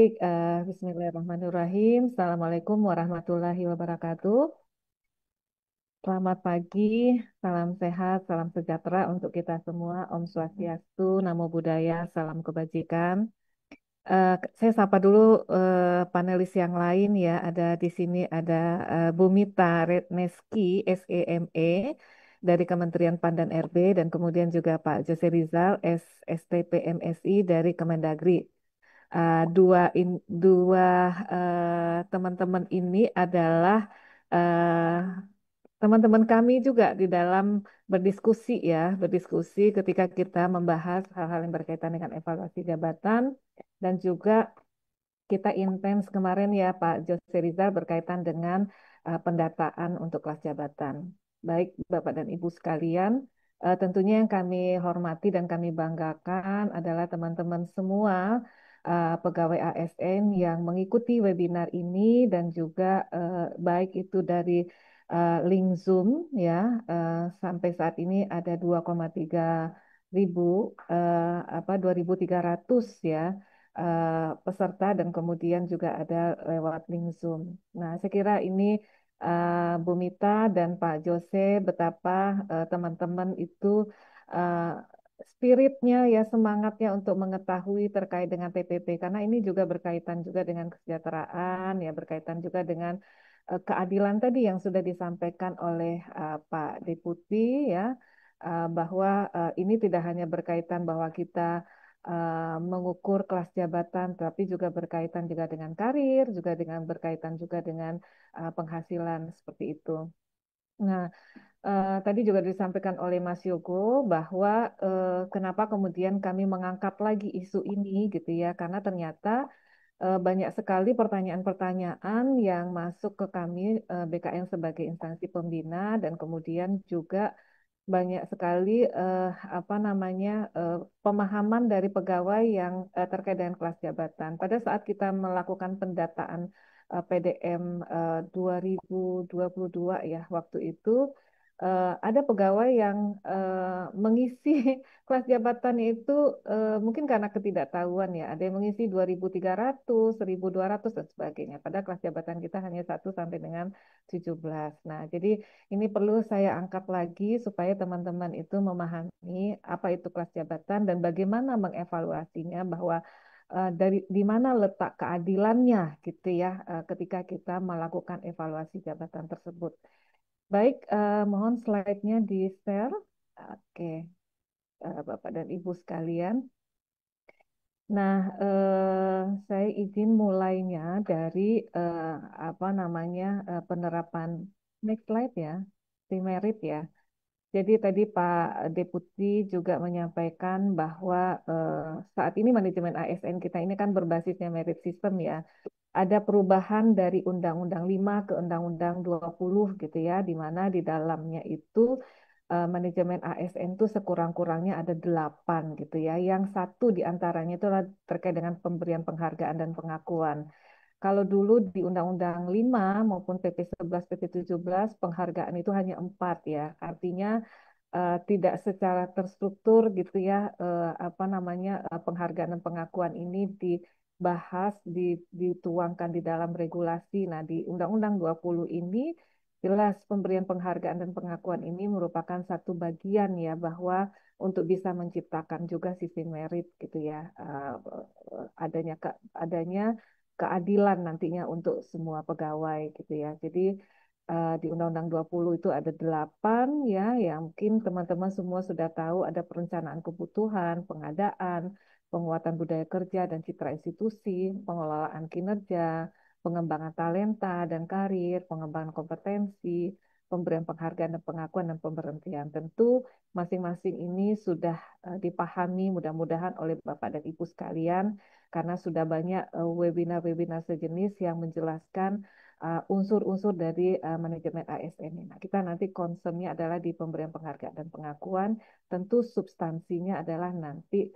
Baik, Bismillahirrahmanirrahim. Assalamualaikum warahmatullahi wabarakatuh. Selamat pagi, salam sehat, salam sejahtera untuk kita semua. Om Swastiastu, Namo Buddhaya, salam kebajikan. Saya sapa dulu panelis yang lain ya. Ada di sini ada Bumita Retneski, SEME dari Kementerian PAN dan RB, dan kemudian juga Pak Jose Rizal, STPMSI dari Kemendagri. Dua teman-teman ini adalah teman-teman kami juga di dalam berdiskusi ya, berdiskusi ketika kita membahas hal-hal yang berkaitan dengan evaluasi jabatan dan juga kita intens kemarin ya Pak Jose Rizal berkaitan dengan pendataan untuk kelas jabatan. Baik Bapak dan Ibu sekalian, tentunya yang kami hormati dan kami banggakan adalah teman-teman semua pegawai ASN yang mengikuti webinar ini dan juga baik itu dari link Zoom ya, sampai saat ini ada 2,3 ribu 2.300 ya peserta dan kemudian juga ada lewat link Zoom. Nah, saya kira ini Bu Mita dan Pak Jose betapa teman-teman itu uh, spiritnya ya semangatnya untuk mengetahui terkait dengan TPP karena ini juga berkaitan juga dengan kesejahteraan ya berkaitan juga dengan keadilan tadi yang sudah disampaikan oleh Pak Deputi ya bahwa ini tidak hanya berkaitan bahwa kita mengukur kelas jabatan, tapi juga berkaitan juga dengan karir, juga dengan berkaitan juga dengan penghasilan seperti itu. Nah, tadi juga disampaikan oleh Mas Yogo bahwa kenapa kemudian kami mengangkat lagi isu ini gitu ya, karena ternyata banyak sekali pertanyaan-pertanyaan yang masuk ke kami BKN sebagai instansi pembina dan kemudian juga banyak sekali apa namanya pemahaman dari pegawai yang terkait dengan kelas jabatan. Pada saat kita melakukan pendataan PDM 2022 ya waktu itu ada pegawai yang mengisi kelas jabatan itu mungkin karena ketidaktahuan ya. Ada yang mengisi 2.300, 1.200 dan sebagainya. Padahal kelas jabatan kita hanya 1 sampai dengan 17. Nah, jadi ini perlu saya angkat lagi supaya teman-teman itu memahami apa itu kelas jabatan dan bagaimana mengevaluasinya bahwa dari di mana letak keadilannya gitu ya ketika kita melakukan evaluasi jabatan tersebut. Baik, mohon slide-nya di-share. Oke, Bapak dan Ibu sekalian. Nah, saya izin mulainya dari eh, apa namanya penerapan next slide ya, merit ya. Jadi tadi Pak Deputi juga menyampaikan bahwa eh, saat ini manajemen ASN kita ini kan berbasisnya merit system ya. Ada perubahan dari Undang-Undang 5 ke Undang-Undang 20 gitu ya, di mana di dalamnya itu manajemen ASN itu sekurang-kurangnya ada 8 gitu ya. Yang satu di antaranya itu adalah terkait dengan pemberian penghargaan dan pengakuan. Kalau dulu di Undang-Undang 5 maupun PP 11, PP 17 penghargaan itu hanya 4 ya. Artinya tidak secara terstruktur gitu ya apa namanya penghargaan dan pengakuan ini dibahas dituangkan di dalam regulasi. Nah, di Undang-Undang 20 ini jelas pemberian penghargaan dan pengakuan ini merupakan satu bagian ya bahwa untuk bisa menciptakan juga sistem merit gitu ya adanya keadilan nantinya untuk semua pegawai gitu ya. Jadi di Undang-Undang 20 itu ada 8 ya, yang mungkin teman-teman semua sudah tahu ada perencanaan kebutuhan, pengadaan, penguatan budaya kerja dan citra institusi, pengelolaan kinerja, pengembangan talenta dan karir, pengembangan kompetensi, pemberian penghargaan dan pengakuan dan pemberhentian. Tentu masing-masing ini sudah dipahami mudah-mudahan oleh Bapak dan Ibu sekalian karena sudah banyak webinar-webinar sejenis yang menjelaskan unsur-unsur dari manajemen ASN ini. Nah, kita nanti concernnya adalah di pemberian penghargaan dan pengakuan. Tentu substansinya adalah nanti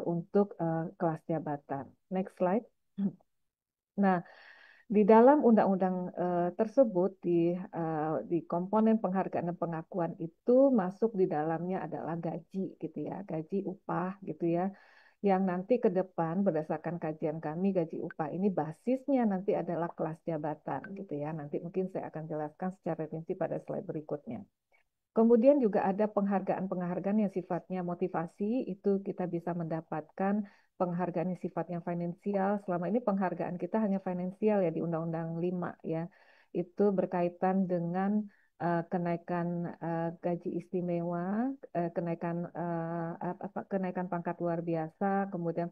untuk kelas jabatan. Next slide. Nah, di dalam undang-undang tersebut di komponen penghargaan dan pengakuan itu masuk di dalamnya adalah gaji gitu ya, gaji upah gitu ya yang nanti ke depan berdasarkan kajian kami gaji upah ini basisnya nanti adalah kelas jabatan gitu ya. Nanti mungkin saya akan jelaskan secara rinci pada slide berikutnya. Kemudian juga ada penghargaan-penghargaan yang sifatnya motivasi, itu kita bisa mendapatkan penghargaan yang sifatnya finansial. Selama ini penghargaan kita hanya finansial ya di Undang-Undang 5 ya. Itu berkaitan dengan kenaikan gaji istimewa, kenaikan pangkat luar biasa, kemudian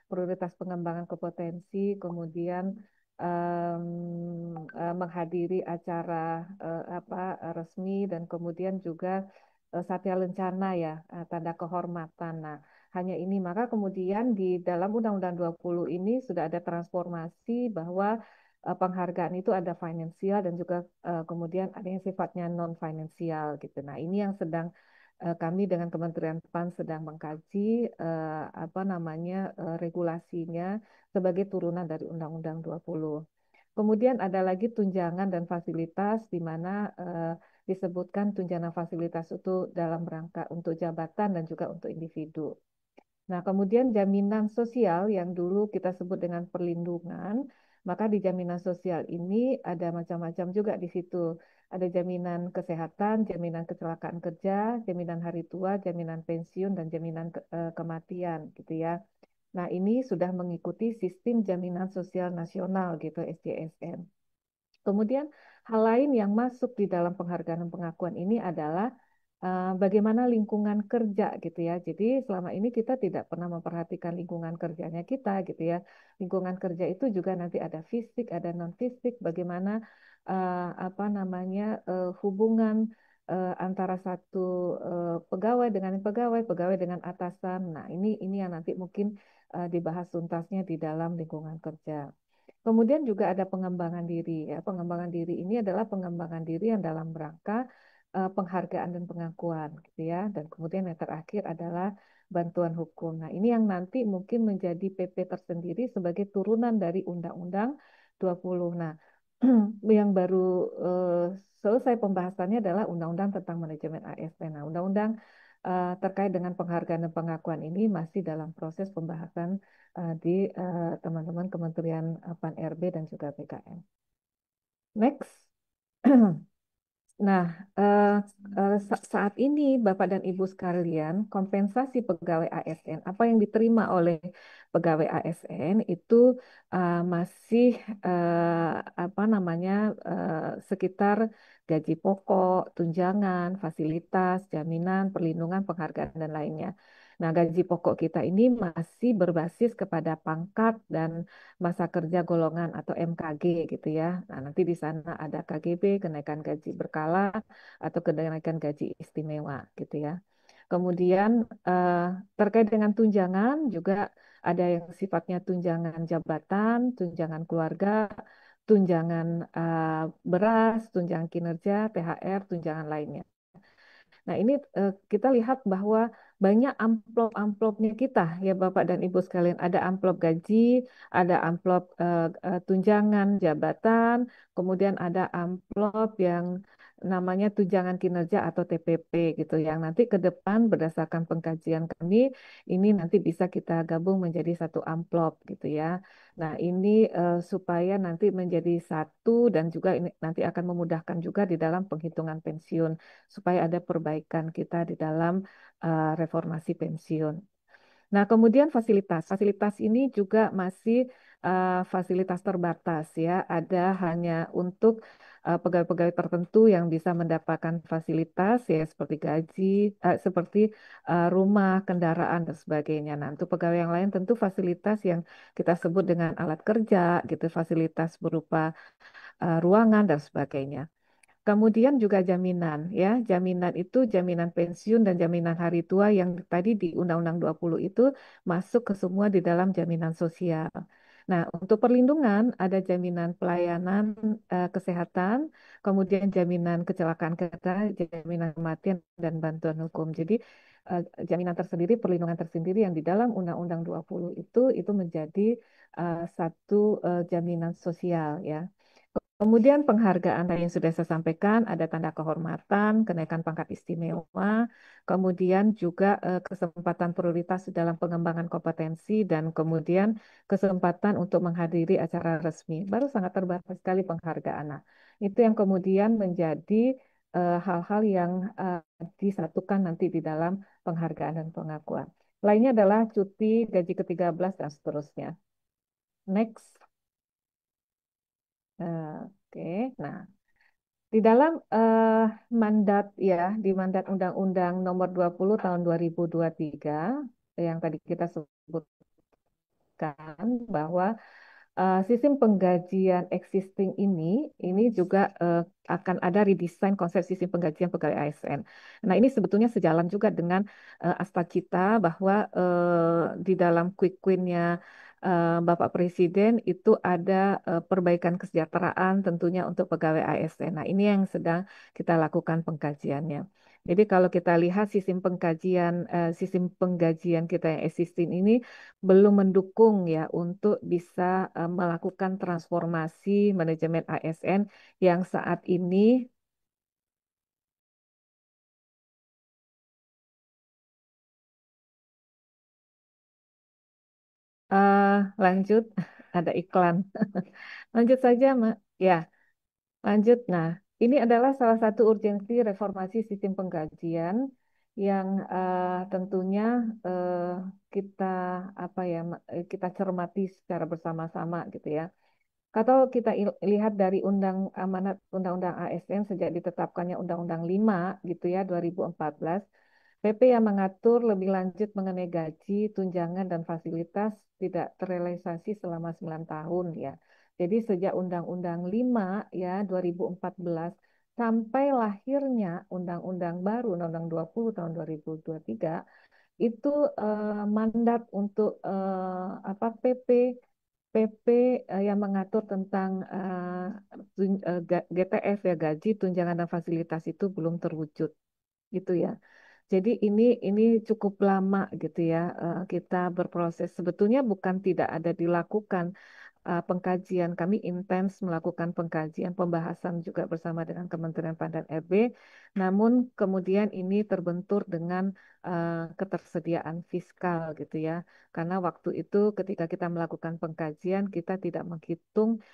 prioritas pengembangan kompetensi, kemudian menghadiri acara resmi dan kemudian juga satya lencana ya, tanda kehormatan. Nah, hanya ini maka kemudian di dalam Undang-Undang 20 ini sudah ada transformasi bahwa penghargaan itu ada finansial dan juga kemudian ada yang sifatnya non finansial gitu. Nah, ini yang sedang kami dengan Kementerian PAN sedang mengkaji apa namanya regulasinya sebagai turunan dari Undang-Undang 20. Kemudian ada lagi tunjangan dan fasilitas di mana disebutkan tunjangan fasilitas itu dalam rangka untuk jabatan dan juga untuk individu. Nah, kemudian jaminan sosial yang dulu kita sebut dengan perlindungan, maka di jaminan sosial ini ada macam-macam juga di situ. Ada jaminan kesehatan, jaminan kecelakaan kerja, jaminan hari tua, jaminan pensiun, dan jaminan kematian gitu ya. Nah, ini sudah mengikuti sistem jaminan sosial nasional gitu, SJSN. Kemudian hal lain yang masuk di dalam penghargaan dan pengakuan ini adalah bagaimana lingkungan kerja gitu ya. Jadi selama ini kita tidak pernah memperhatikan lingkungan kerjanya kita gitu ya. Lingkungan kerja itu juga nanti ada fisik, ada non fisik. Bagaimana apa namanya hubungan antara satu pegawai dengan pegawai, pegawai dengan atasan. Nah ini yang nanti mungkin dibahas tuntasnya di dalam lingkungan kerja. Kemudian juga ada pengembangan diri ya. Pengembangan diri ini adalah pengembangan diri yang dalam rangka penghargaan dan pengakuan gitu ya. Dan kemudian yang terakhir adalah bantuan hukum. Nah, ini yang nanti mungkin menjadi PP tersendiri sebagai turunan dari Undang-Undang 20. Nah, yang baru selesai pembahasannya adalah Undang-Undang tentang manajemen ASN. Nah, Undang-Undang terkait dengan penghargaan dan pengakuan ini masih dalam proses pembahasan di teman-teman Kementerian PAN RB dan juga BKN. Next. Nah, eh, saat ini Bapak dan Ibu sekalian, kompensasi pegawai ASN, apa yang diterima oleh pegawai ASN itu masih apa namanya sekitar gaji pokok, tunjangan, fasilitas, jaminan, perlindungan, penghargaan dan lainnya. Nah, gaji pokok kita ini masih berbasis kepada pangkat dan masa kerja golongan atau MKG gitu ya. Nah, nanti di sana ada KGB, kenaikan gaji berkala atau kenaikan gaji istimewa gitu ya. Kemudian eh, terkait dengan tunjangan juga ada yang sifatnya tunjangan jabatan, tunjangan keluarga, tunjangan beras, tunjangan kinerja, THR, tunjangan lainnya. Nah, ini kita lihat bahwa banyak amplop-amplopnya kita ya Bapak dan Ibu sekalian. Ada amplop gaji, ada amplop tunjangan jabatan, kemudian ada amplop yang namanya tunjangan kinerja atau TPP gitu. Yang nanti ke depan berdasarkan pengkajian kami, ini nanti bisa kita gabung menjadi satu amplop gitu ya. Nah, ini supaya nanti menjadi satu dan juga ini nanti akan memudahkan juga di dalam penghitungan pensiun supaya ada perbaikan kita di dalam reformasi pensiun. Nah, kemudian fasilitas. Fasilitas ini juga masih fasilitas terbatas ya. Ada hanya untuk pegawai-pegawai tertentu yang bisa mendapatkan fasilitas ya seperti gaji, seperti rumah, kendaraan dan sebagainya. Nah, untuk pegawai yang lain tentu fasilitas yang kita sebut dengan alat kerja gitu, fasilitas berupa ruangan dan sebagainya. Kemudian juga jaminan ya, jaminan itu jaminan pensiun dan jaminan hari tua yang tadi di Undang-Undang 20 itu masuk ke semua di dalam jaminan sosial. Nah, untuk perlindungan ada jaminan pelayanan kesehatan, kemudian jaminan kecelakaan kerja, jaminan kematian dan bantuan hukum. Jadi jaminan tersendiri, perlindungan tersendiri yang di dalam Undang-Undang 20 itu menjadi satu jaminan sosial ya. Kemudian penghargaan tadi yang sudah saya sampaikan, ada tanda kehormatan, kenaikan pangkat istimewa, kemudian juga kesempatan prioritas dalam pengembangan kompetensi, dan kemudian kesempatan untuk menghadiri acara resmi. Baru sangat terbatas sekali penghargaan. Nah, itu yang kemudian menjadi hal-hal yang disatukan nanti di dalam penghargaan dan pengakuan. Lainnya adalah cuti, gaji ke-13, dan seterusnya. Next. Oke, nah. Di dalam mandat ya, di mandat Undang-Undang Nomor 20 Tahun 2023 yang tadi kita sebutkan bahwa sistem penggajian existing ini juga akan ada redesign konsep sistem penggajian pegawai ASN. Nah, ini sebetulnya sejalan juga dengan asta cita bahwa di dalam quick win-nya Bapak Presiden itu ada perbaikan kesejahteraan tentunya untuk pegawai ASN. Nah, ini yang sedang kita lakukan pengkajiannya. Jadi kalau kita lihat sistem penggajian kita yang existing ini belum mendukung ya untuk bisa melakukan transformasi manajemen ASN yang saat ini eh, lanjut ada iklan. Lanjut saja, Mak. Ya, lanjut. Nah, ini adalah salah satu urgensi reformasi sistem penggajian yang tentunya eh, kita kita cermati secara bersama-sama gitu ya. Kalau kita lihat dari amanat Undang-Undang ASN sejak ditetapkannya Undang-Undang 5 gitu ya 2014, PP yang mengatur lebih lanjut mengenai gaji, tunjangan dan fasilitas tidak terrealisasi selama 9 tahun ya. Jadi sejak Undang-Undang 5 ya 2014 sampai lahirnya Undang-Undang baru Undang-Undang 20 tahun 2023 itu mandat untuk PP yang mengatur tentang GTF ya gaji, tunjangan dan fasilitas itu belum terwujud gitu ya. Jadi ini cukup lama gitu ya kita berproses. Sebetulnya bukan tidak ada dilakukan pengkajian. Kami intens melakukan pengkajian, pembahasan juga bersama dengan Kementerian PAN dan RB. Namun kemudian ini terbentur dengan ketersediaan fiskal gitu ya. Karena waktu itu ketika kita melakukan pengkajian, kita tidak menghitung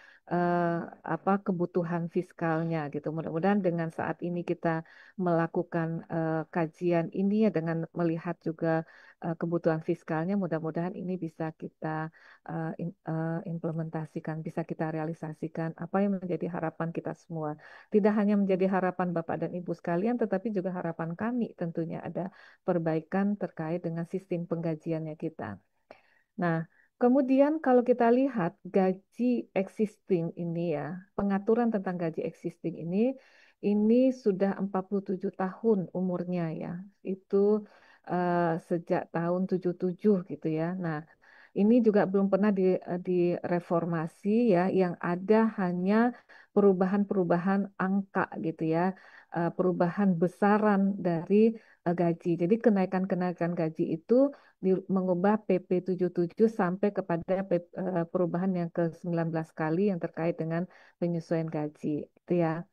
kebutuhan fiskalnya gitu. Mudah-mudahan dengan saat ini kita melakukan kajian ini ya dengan melihat juga kebutuhan fiskalnya, mudah-mudahan ini bisa kita implementasikan, bisa kita realisasikan apa yang menjadi harapan kita semua. Tidak hanya menjadi harapan Bapak dan Ibu sekalian, tetapi juga harapan kami tentunya ada perbaikan terkait dengan sistem penggajiannya kita. Nah, kemudian kalau kita lihat gaji existing ini ya, pengaturan tentang gaji existing ini sudah 47 tahun umurnya ya. Itu sejak tahun 77 gitu ya. Nah, ini juga belum pernah direformasi ya, yang ada hanya perubahan-perubahan angka gitu ya, perubahan besaran dari gaji. Jadi kenaikan-kenaikan gaji itu mengubah PP 77 sampai kepada perubahan yang ke-19 kali yang terkait dengan penyesuaian gaji. Itu ya.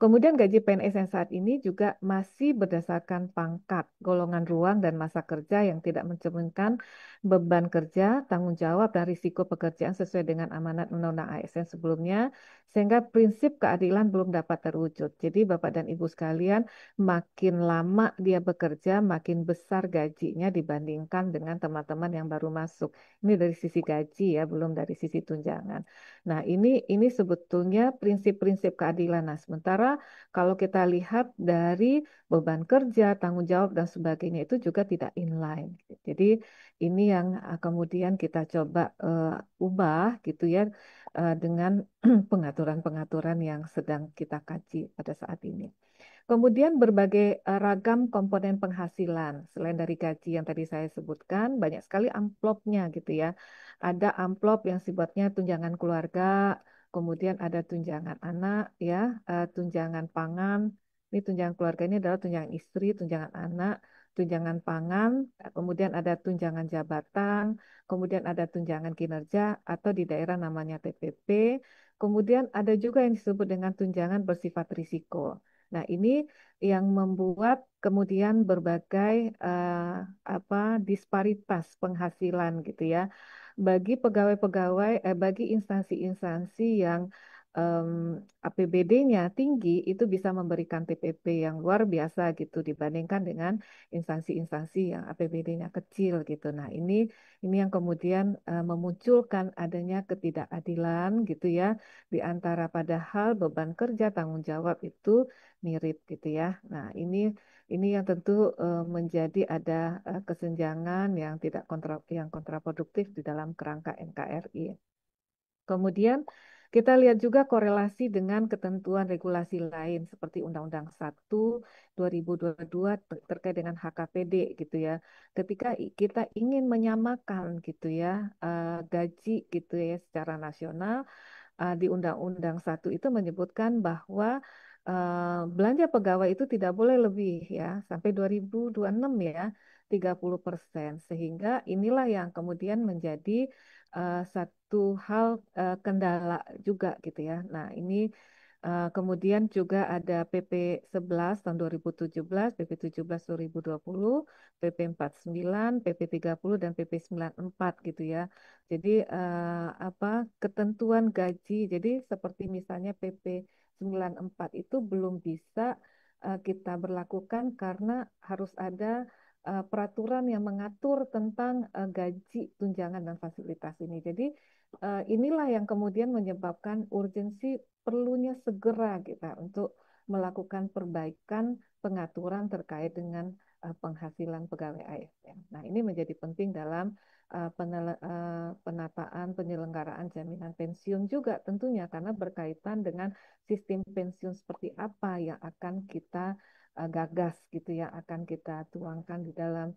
Kemudian gaji PNS yang saat ini juga masih berdasarkan pangkat, golongan ruang, dan masa kerja yang tidak mencerminkan beban kerja, tanggung jawab, dan risiko pekerjaan sesuai dengan amanat Undang-Undang ASN sebelumnya, sehingga prinsip keadilan belum dapat terwujud. Jadi Bapak dan Ibu sekalian, makin lama dia bekerja, makin besar gajinya dibandingkan dengan teman-teman yang baru masuk. Ini dari sisi gaji ya, belum dari sisi tunjangan. Nah, ini sebetulnya prinsip-prinsip keadilan. Nah, sementara kalau kita lihat dari beban kerja, tanggung jawab dan sebagainya itu juga tidak inline. Jadi ini yang kemudian kita coba ubah gitu ya dengan pengaturan-pengaturan yang sedang kita kaji pada saat ini. Kemudian berbagai ragam komponen penghasilan. Selain dari gaji yang tadi saya sebutkan, banyak sekali amplopnya gitu ya. Ada amplop yang sifatnya tunjangan keluarga, kemudian ada tunjangan anak ya, tunjangan pangan. Ini tunjangan keluarga ini adalah tunjangan istri, tunjangan anak, tunjangan pangan, kemudian ada tunjangan jabatan, kemudian ada tunjangan kinerja atau di daerah namanya TPP, kemudian ada juga yang disebut dengan tunjangan bersifat risiko. Nah, ini yang membuat kemudian berbagai disparitas penghasilan gitu ya. Bagi pegawai-pegawai, bagi instansi-instansi yang APBD-nya tinggi, itu bisa memberikan TPP yang luar biasa gitu dibandingkan dengan instansi-instansi yang APBD-nya kecil gitu. Nah, ini yang kemudian memunculkan adanya ketidakadilan gitu ya di antara padahal beban kerja tanggung jawab itu mirip gitu ya. Nah, ini yang tentu menjadi ada kesenjangan yang tidak yang kontraproduktif di dalam kerangka NKRI. Kemudian kita lihat juga korelasi dengan ketentuan regulasi lain seperti Undang-Undang 1 2022 terkait dengan HKPD gitu ya. Ketika kita ingin menyamakan gitu ya gaji gitu ya secara nasional, di Undang-Undang 1 itu menyebutkan bahwa belanja pegawai itu tidak boleh lebih ya sampai 2026 ya 30%, sehingga inilah yang kemudian menjadi satu hal kendala juga gitu ya. Nah, ini kemudian juga ada PP 11 tahun 2017, PP 17 2020, PP 49, PP 30 dan PP 94 gitu ya. Jadi ketentuan gaji. Jadi seperti misalnya PP 94 itu belum bisa kita berlakukan karena harus ada peraturan yang mengatur tentang gaji, tunjangan dan fasilitas ini. Jadi inilah yang kemudian menyebabkan urgensi perlunya segera kita untuk melakukan perbaikan pengaturan terkait dengan penghasilan pegawai ASN. Nah, ini menjadi penting dalam penataan penyelenggaraan jaminan pensiun juga tentunya karena berkaitan dengan sistem pensiun seperti apa yang akan kita gagas gitu ya, akan kita tuangkan di dalam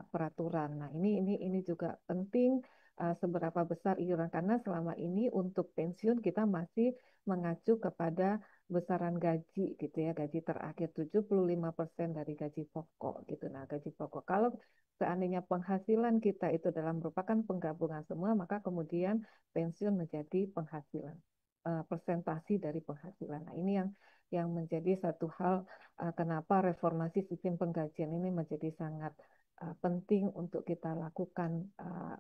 peraturan. Nah, ini juga penting seberapa besar iuran karena selama ini untuk pensiun kita masih mengacu kepada besaran gaji gitu ya, gaji terakhir 75% dari gaji pokok gitu. Nah, gaji pokok. Kalau seandainya penghasilan kita itu dalam merupakan penggabungan semua, maka kemudian pensiun menjadi penghasilan, persentasi dari penghasilan. Nah, ini yang menjadi satu hal kenapa reformasi sistem penggajian ini menjadi sangat penting untuk kita lakukan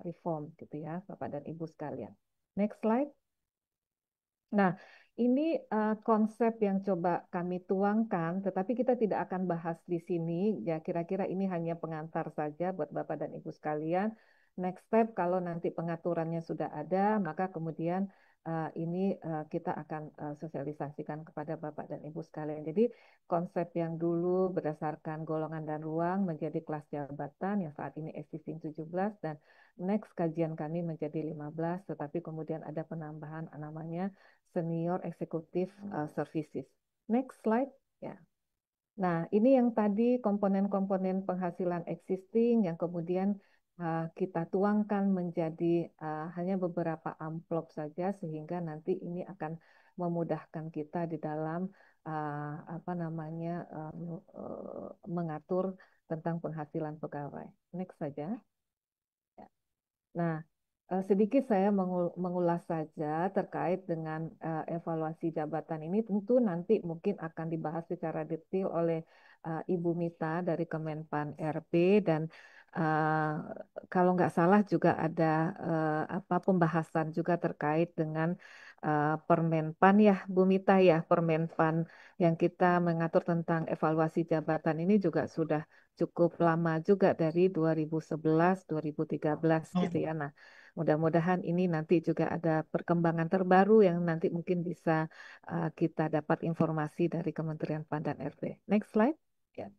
reform gitu ya, Bapak dan Ibu sekalian. Next slide. Nah, ini konsep yang coba kami tuangkan, tetapi kita tidak akan bahas di sini. Ya, kira-kira ini hanya pengantar saja buat Bapak dan Ibu sekalian. Next step, kalau nanti pengaturannya sudah ada, maka kemudian ini kita akan sosialisasikan kepada Bapak dan Ibu sekalian. Jadi, konsep yang dulu berdasarkan golongan dan ruang menjadi kelas jabatan yang saat ini existing 17 dan next kajian kami menjadi 15, tetapi kemudian ada penambahan namanya Senior Executive Services. Next slide. Ya. Nah, ini yang tadi komponen-komponen penghasilan existing yang kemudian kita tuangkan menjadi hanya beberapa amplop saja sehingga nanti ini akan memudahkan kita di dalam mengatur tentang penghasilan pegawai. Next saja. Ya. Nah, sedikit saya mengulas saja terkait dengan evaluasi jabatan ini. Tentu nanti mungkin akan dibahas secara detail oleh Ibu Mita dari Kemenpan RB dan uh, kalau nggak salah juga ada pembahasan juga terkait dengan Permenpan ya, Bu Mita ya, Permenpan yang kita mengatur tentang evaluasi jabatan ini juga sudah cukup lama juga dari 2011-2013 gitu ya. Nah, mudah-mudahan ini nanti juga ada perkembangan terbaru yang nanti mungkin bisa kita dapat informasi dari Kementerian PAN dan RB. Next slide. Ya.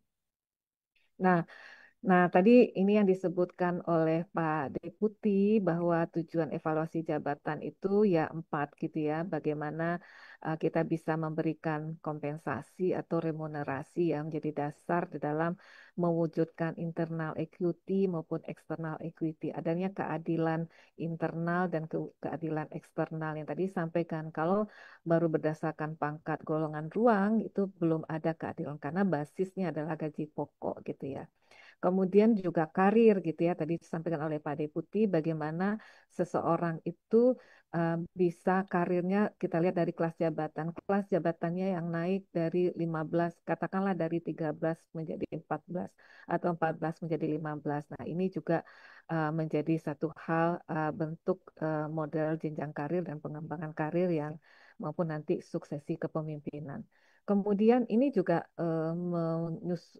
Nah, tadi ini yang disebutkan oleh Pak Deputi bahwa tujuan evaluasi jabatan itu ya 4 gitu ya, bagaimana kita bisa memberikan kompensasi atau remunerasi yang menjadi dasar di dalam mewujudkan internal equity maupun external equity, adanya keadilan internal dan keadilan eksternal yang tadi disampaikan. Kalau baru berdasarkan pangkat golongan ruang itu belum ada keadilan karena basisnya adalah gaji pokok gitu ya. Kemudian juga karir gitu ya, tadi disampaikan oleh Pak Deputi, bagaimana seseorang itu bisa karirnya kita lihat dari kelas jabatan. Kelas jabatannya yang naik dari 15, katakanlah dari 13 menjadi 14 atau 14 menjadi 15. Nah, ini juga menjadi satu hal bentuk model jenjang karir dan pengembangan karir yang maupun nanti suksesi kepemimpinan. Kemudian ini juga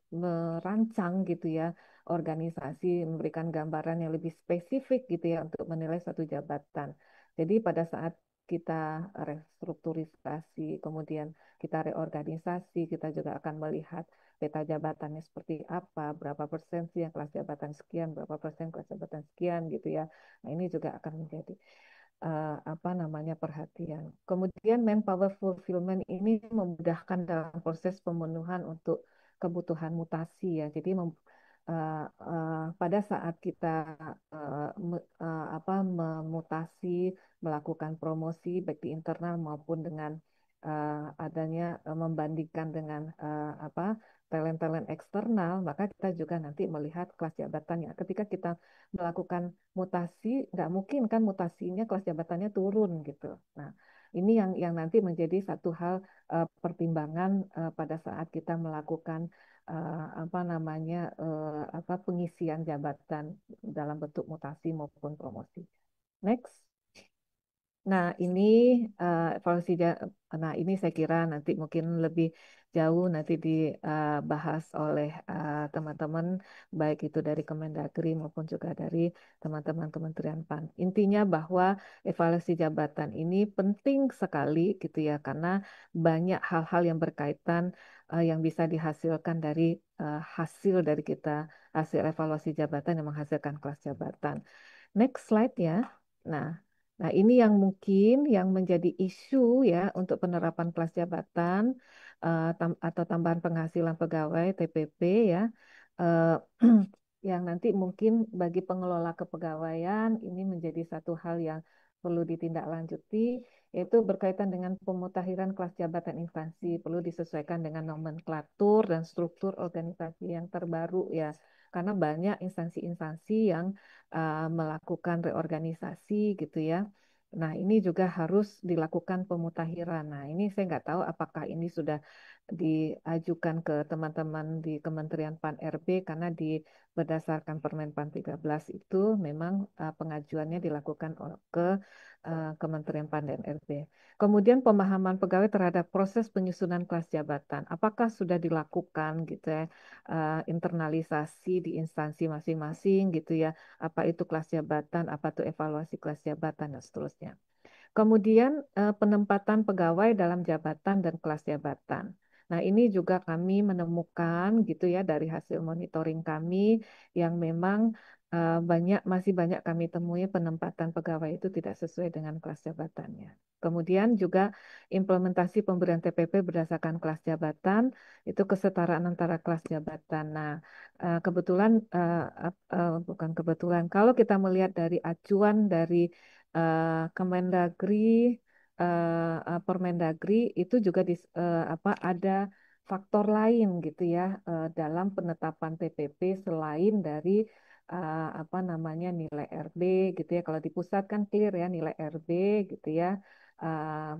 merancang gitu ya organisasi, memberikan gambaran yang lebih spesifik gitu ya untuk menilai satu jabatan. Jadi pada saat kita restrukturisasi, kemudian kita reorganisasi, kita juga akan melihat peta jabatannya seperti apa, berapa persen sih yang kelas jabatan sekian, berapa persen kelas jabatan sekian gitu ya. Nah, ini juga akan menjadi apa namanya perhatian. Kemudian manpower fulfillment ini memudahkan dalam proses pemenuhan untuk kebutuhan mutasi ya. Jadi pada saat kita apa memutasi, melakukan promosi baik di internal maupun dengan adanya membandingkan dengan apa talent-talent eksternal, maka kita juga nanti melihat kelas jabatannya. Ketika kita melakukan mutasi, nggak mungkin kan mutasinya kelas jabatannya turun gitu. Nah, ini yang nanti menjadi satu hal pertimbangan pada saat kita melakukan apa namanya apa pengisian jabatan dalam bentuk mutasi maupun promosi. Next. Nah, ini evaluasi nah ini saya kira nanti mungkin lebih jauh nanti dibahas oleh teman-teman baik itu dari Kemendagri maupun juga dari teman-teman Kementerian PAN. Intinya bahwa evaluasi jabatan ini penting sekali gitu ya karena banyak hal-hal yang berkaitan yang bisa dihasilkan dari hasil dari kita hasil evaluasi jabatan yang menghasilkan kelas jabatan. Next slide ya. Nah, nah ini yang mungkin yang menjadi isu ya untuk penerapan kelas jabatan atau tambahan penghasilan pegawai TPP ya. Eh, yang nanti mungkin bagi pengelola kepegawaian ini menjadi satu hal yang perlu ditindaklanjuti, yaitu berkaitan dengan pemutakhiran kelas jabatan instansi, perlu disesuaikan dengan nomenklatur dan struktur organisasi yang terbaru ya, karena banyak instansi-instansi yang melakukan reorganisasi gitu ya. Nah, ini juga harus dilakukan pemutakhiran. Nah, ini saya nggak tahu apakah ini sudah diajukan ke teman-teman di Kementerian PAN RB karena berdasarkan Permen PAN 13 itu memang pengajuannya dilakukan ke Kementerian PAN dan RB. Kemudian pemahaman pegawai terhadap proses penyusunan kelas jabatan, apakah sudah dilakukan gitu ya, internalisasi di instansi masing-masing gitu ya, apa itu kelas jabatan, apa itu evaluasi kelas jabatan dan seterusnya. Kemudian penempatan pegawai dalam jabatan dan kelas jabatan. Nah, ini juga kami menemukan gitu ya dari hasil monitoring kami yang memang masih banyak kami temui penempatan pegawai itu tidak sesuai dengan kelas jabatannya. Kemudian juga implementasi pemberian TPP berdasarkan kelas jabatan itu kesetaraan antara kelas jabatan. Nah, kebetulan bukan kebetulan kalau kita melihat dari acuan dari Kemendagri, Permendagri itu juga apa ada faktor lain gitu ya dalam penetapan TPP selain dari apa namanya nilai RB gitu ya. Kalau di pusat kan clear ya nilai RB gitu ya.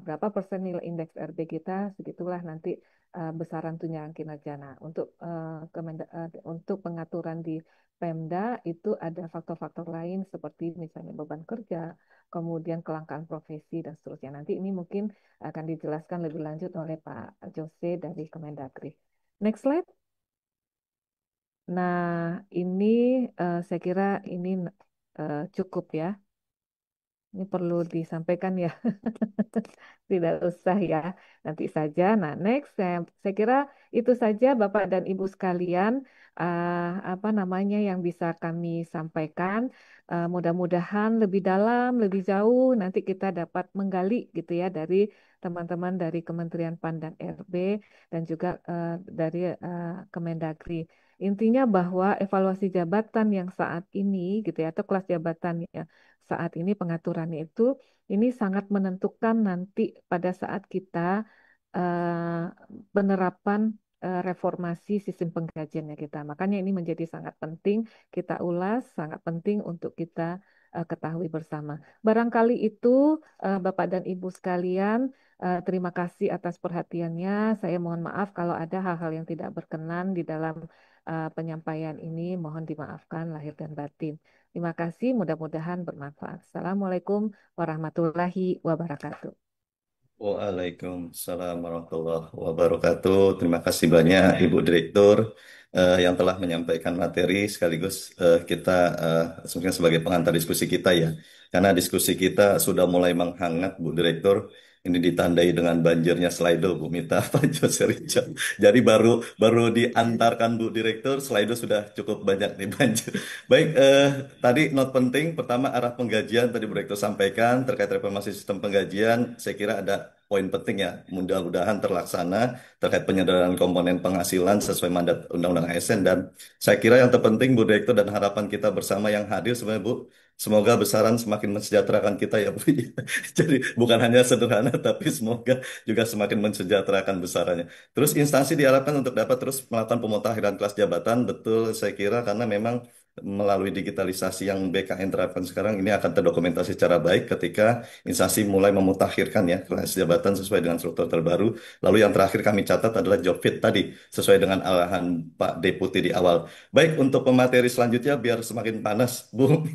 Berapa persen nilai indeks RB kita segitulah nanti besaran tunjangan kinerja. Nah, untuk pengaturan di Pemda itu ada faktor-faktor lain seperti misalnya beban kerja, kemudian kelangkaan profesi dan seterusnya. Nanti ini mungkin akan dijelaskan lebih lanjut oleh Pak Jose dari Kemendagri. Next slide. Nah, ini saya kira ini cukup ya. Ini perlu disampaikan ya. Tidak usah ya, nanti saja. Nah, next, saya kira itu saja Bapak dan Ibu sekalian, apa namanya yang bisa kami sampaikan. Mudah-mudahan lebih dalam, lebih jauh, nanti kita dapat menggali gitu ya dari teman-teman dari Kementerian PAN dan RB dan juga dari Kemendagri. Intinya bahwa evaluasi jabatan yang saat ini gitu ya, atau kelas jabatan ya saat ini pengaturannya itu ini sangat menentukan nanti pada saat kita penerapan reformasi sistem penggajiannya kita. Makanya ini menjadi sangat penting kita ulas, sangat penting untuk kita ketahui bersama. Barangkali itu Bapak dan Ibu sekalian, terima kasih atas perhatiannya. Saya mohon maaf kalau ada hal-hal yang tidak berkenan di dalam penyampaian ini. Mohon dimaafkan lahir dan batin. Terima kasih, mudah-mudahan bermanfaat. Assalamualaikum warahmatullahi wabarakatuh. Waalaikumsalam warahmatullahi wabarakatuh. Terima kasih banyak Ibu Direktur yang telah menyampaikan materi sekaligus kita mungkin sebagai pengantar diskusi kita ya. Karena diskusi kita sudah mulai menghangat Bu Direktur. Ini ditandai dengan banjirnya Slido Bu Mita Pak Jose Rizal. Jadi baru baru diantarkan Bu Direktur, Slido sudah cukup banyak nih banjir. Baik, tadi not penting. Pertama arah penggajian tadi Bu Direktur sampaikan terkait reformasi sistem penggajian. Saya kira ada poin penting ya, mudah-mudahan terlaksana terkait penyederhanaan komponen penghasilan sesuai mandat Undang-Undang ASN dan saya kira yang terpenting Bu Direktur dan harapan kita bersama yang hadir sebenarnya Bu, semoga besaran semakin mensejahterakan kita ya Bu. Jadi bukan hanya sederhana tapi semoga juga semakin mensejahterakan besarannya. Terus instansi diharapkan untuk dapat terus melakukan pemutakhiran kelas jabatan, betul saya kira karena memang melalui digitalisasi yang BKN terapkan sekarang ini akan terdokumentasi secara baik ketika instansi mulai memutakhirkan ya kelas jabatan sesuai dengan struktur terbaru. Lalu yang terakhir kami catat adalah job fit tadi sesuai dengan arahan Pak Deputi di awal. Baik untuk pemateri selanjutnya biar semakin panas Bu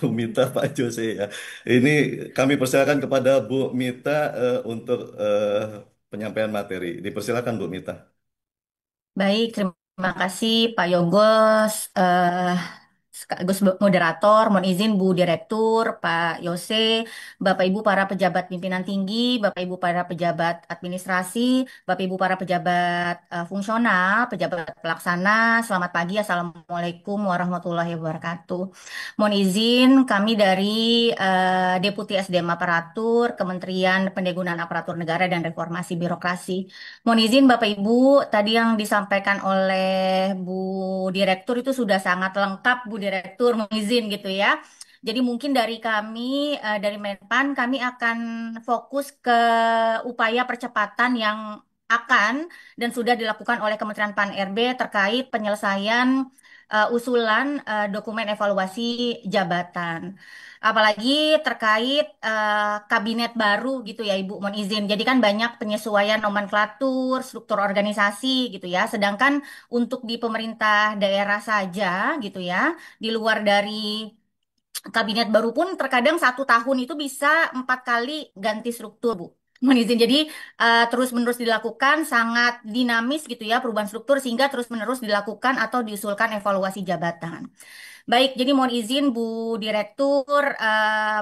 Mita Pak Jose ya. Ini kami persilakan kepada Bu Mita untuk penyampaian materi. Dipersilakan Bu Mita. Baik, terima kasih Pak Yogos, sekaligus moderator. Mohon izin Bu Direktur, Pak Yose, Bapak Ibu para pejabat pimpinan tinggi, Bapak Ibu para pejabat administrasi, Bapak Ibu para pejabat fungsional, pejabat pelaksana. Selamat pagi, Assalamualaikum warahmatullahi wabarakatuh. Mohon izin kami dari Deputi SDM Aparatur, Kementerian Pendayagunaan Aparatur Negara dan Reformasi Birokrasi. Mohon izin Bapak Ibu, tadi yang disampaikan oleh Bu Direktur itu sudah sangat lengkap Bu Direktur, mohon izin gitu ya. Jadi mungkin dari kami, dari Menpan, kami akan fokus ke upaya percepatan yang akan dan sudah dilakukan oleh Kementerian Pan RB terkait penyelesaian usulan dokumen evaluasi jabatan. Apalagi terkait kabinet baru gitu ya Ibu, mohon izin. Jadi kan banyak penyesuaian nomenklatur, struktur organisasi gitu ya. Sedangkan untuk di pemerintah daerah saja gitu ya, di luar dari kabinet baru pun terkadang 1 tahun itu bisa 4 kali ganti struktur, Bu. Mohon izin. Jadi terus-menerus dilakukan sangat dinamis gitu ya perubahan struktur sehingga terus-menerus dilakukan atau diusulkan evaluasi jabatan. Baik, jadi mohon izin Bu Direktur,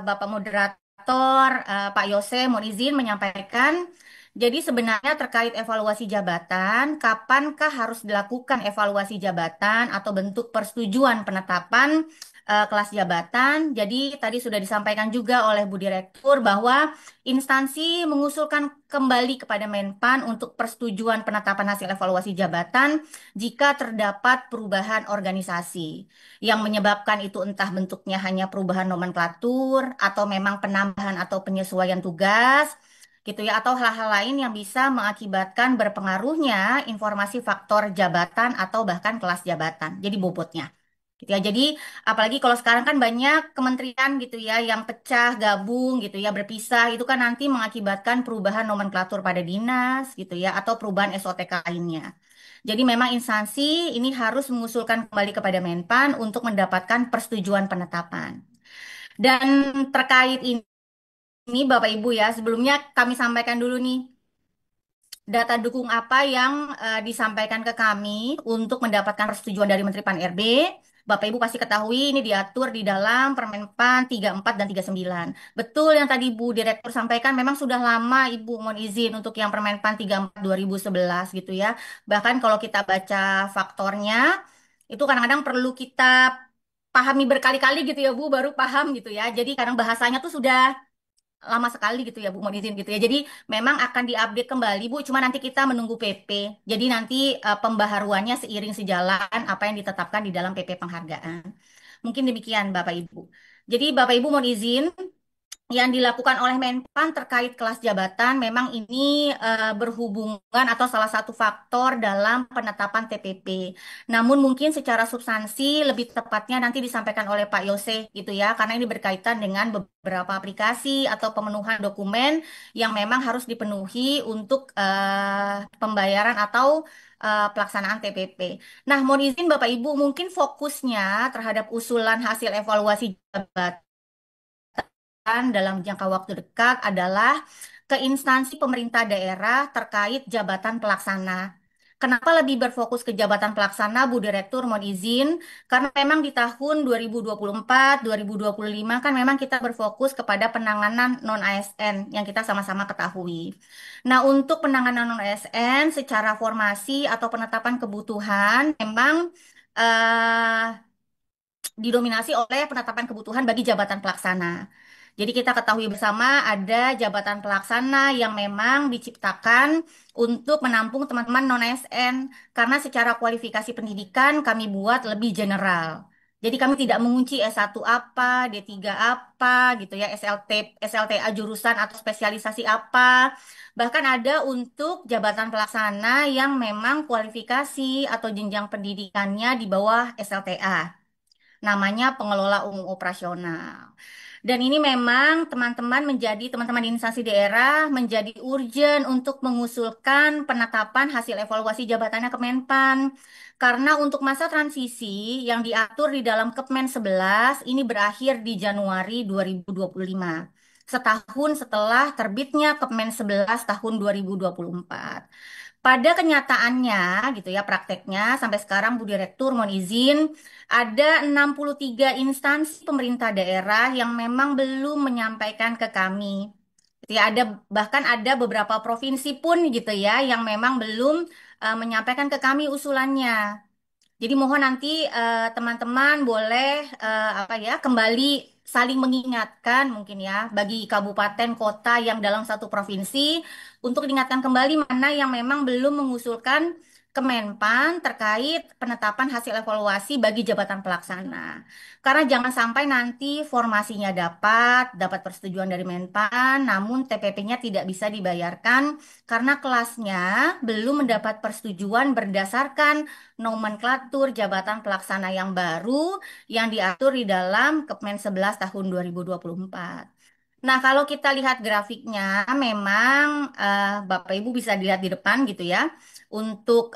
Bapak Moderator, Pak Yose, mohon izin menyampaikan. Jadi sebenarnya terkait evaluasi jabatan, kapankah harus dilakukan evaluasi jabatan atau bentuk persetujuan penetapan kelas jabatan? Jadi tadi sudah disampaikan juga oleh Bu Direktur bahwa instansi mengusulkan kembali kepada Menpan untuk persetujuan penetapan hasil evaluasi jabatan jika terdapat perubahan organisasi yang menyebabkan itu entah bentuknya hanya perubahan nomenklatur atau memang penambahan atau penyesuaian tugas gitu ya atau hal-hal lain yang bisa mengakibatkan berpengaruhnya informasi faktor jabatan atau bahkan kelas jabatan. Jadi bobotnya. Gitu ya. Jadi apalagi kalau sekarang kan banyak kementerian gitu ya yang pecah, gabung gitu ya, berpisah itu kan nanti mengakibatkan perubahan nomenklatur pada dinas gitu ya atau perubahan SOTK lainnya. Jadi memang instansi ini harus mengusulkan kembali kepada Menpan untuk mendapatkan persetujuan penetapan. Dan terkait ini Bapak Ibu ya, sebelumnya kami sampaikan dulu nih data dukung apa yang disampaikan ke kami untuk mendapatkan persetujuan dari Menteri Pan RB. Bapak Ibu pasti ketahui ini diatur di dalam Permenpan 34 dan 39. Betul yang tadi Bu Direktur sampaikan memang sudah lama Ibu mohon izin untuk yang Permenpan 34 2011 gitu ya. Bahkan kalau kita baca faktornya itu kadang-kadang perlu kita pahami berkali-kali gitu ya Bu baru paham gitu ya. Jadi kadang bahasanya tuh sudah lama sekali gitu ya Bu, mohon izin gitu ya. Jadi memang akan diupdate kembali Bu, cuma nanti kita menunggu PP. Jadi nanti pembaharuannya seiring sejalan apa yang ditetapkan di dalam PP penghargaan. Mungkin demikian Bapak Ibu. Jadi Bapak Ibu mohon izin yang dilakukan oleh Menpan terkait kelas jabatan memang ini berhubungan atau salah satu faktor dalam penetapan TPP. Namun mungkin secara substansi lebih tepatnya nanti disampaikan oleh Pak Yose gitu ya, karena ini berkaitan dengan beberapa aplikasi atau pemenuhan dokumen yang memang harus dipenuhi untuk pembayaran atau pelaksanaan TPP. Nah, mohon izin Bapak Ibu, mungkin fokusnya terhadap usulan hasil evaluasi jabatan dalam jangka waktu dekat adalah ke instansi pemerintah daerah terkait jabatan pelaksana. Kenapa lebih berfokus ke jabatan pelaksana, Bu Direktur, mohon izin, karena memang di tahun 2024, 2025 kan memang kita berfokus kepada penanganan non-ASN yang kita sama-sama ketahui. Nah, untuk penanganan non-ASN secara formasi atau penetapan kebutuhan memang eh, didominasi oleh penetapan kebutuhan bagi jabatan pelaksana. Jadi kita ketahui bersama ada jabatan pelaksana yang memang diciptakan untuk menampung teman-teman non-ASN karena secara kualifikasi pendidikan kami buat lebih general. Jadi kami tidak mengunci S1 apa, D3 apa gitu ya, SLTA jurusan atau spesialisasi apa. Bahkan ada untuk jabatan pelaksana yang memang kualifikasi atau jenjang pendidikannya di bawah SLTA, namanya pengelola umum operasional. Dan ini memang teman-teman di instansi daerah menjadi urgent untuk mengusulkan penetapan hasil evaluasi jabatannya ke Menpan. Karena untuk masa transisi yang diatur di dalam Kepmen 11 ini berakhir di Januari 2025. Setahun setelah terbitnya Kepmen 11 tahun 2024. Pada kenyataannya gitu ya, prakteknya sampai sekarang Bu Direktur mohon izin ada 63 instansi pemerintah daerah yang memang belum menyampaikan ke kami. Gitu ya, bahkan ada beberapa provinsi pun gitu ya yang memang belum menyampaikan ke kami usulannya. Jadi mohon nanti teman-teman boleh apa ya kembali saling mengingatkan mungkin ya bagi kabupaten kota yang dalam satu provinsi untuk diingatkan kembali mana yang memang belum mengusulkan ke Menpan terkait penetapan hasil evaluasi bagi jabatan pelaksana. Karena jangan sampai nanti formasinya dapat persetujuan dari Menpan, namun TPP-nya tidak bisa dibayarkan karena kelasnya belum mendapat persetujuan berdasarkan nomenklatur jabatan pelaksana yang baru yang diatur di dalam Kepmen 11 tahun 2024. Nah, kalau kita lihat grafiknya, memang Bapak Ibu bisa dilihat di depan gitu ya. Untuk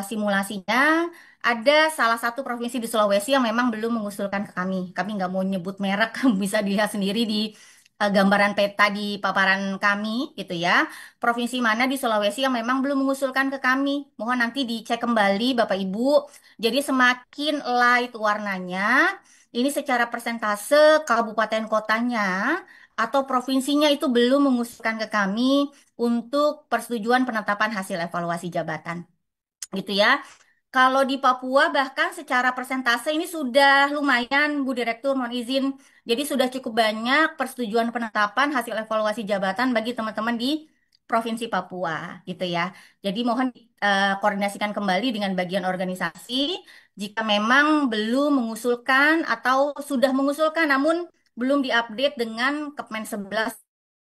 simulasinya, ada salah satu provinsi di Sulawesi yang memang belum mengusulkan ke kami. Kami nggak mau nyebut merek, bisa dilihat sendiri di gambaran peta di paparan kami gitu ya. Provinsi mana di Sulawesi yang memang belum mengusulkan ke kami. Mohon nanti dicek kembali Bapak Ibu. Jadi semakin light warnanya, ini secara persentase kabupaten kotanya atau provinsinya itu belum mengusulkan ke kami untuk persetujuan penetapan hasil evaluasi jabatan. Gitu ya. Kalau di Papua bahkan secara persentase ini sudah lumayan, Bu Direktur, mohon izin. Jadi sudah cukup banyak persetujuan penetapan hasil evaluasi jabatan bagi teman-teman di Provinsi Papua, gitu ya. Jadi mohon koordinasikan kembali dengan bagian organisasi jika memang belum mengusulkan atau sudah mengusulkan namun belum diupdate dengan Kepmen 11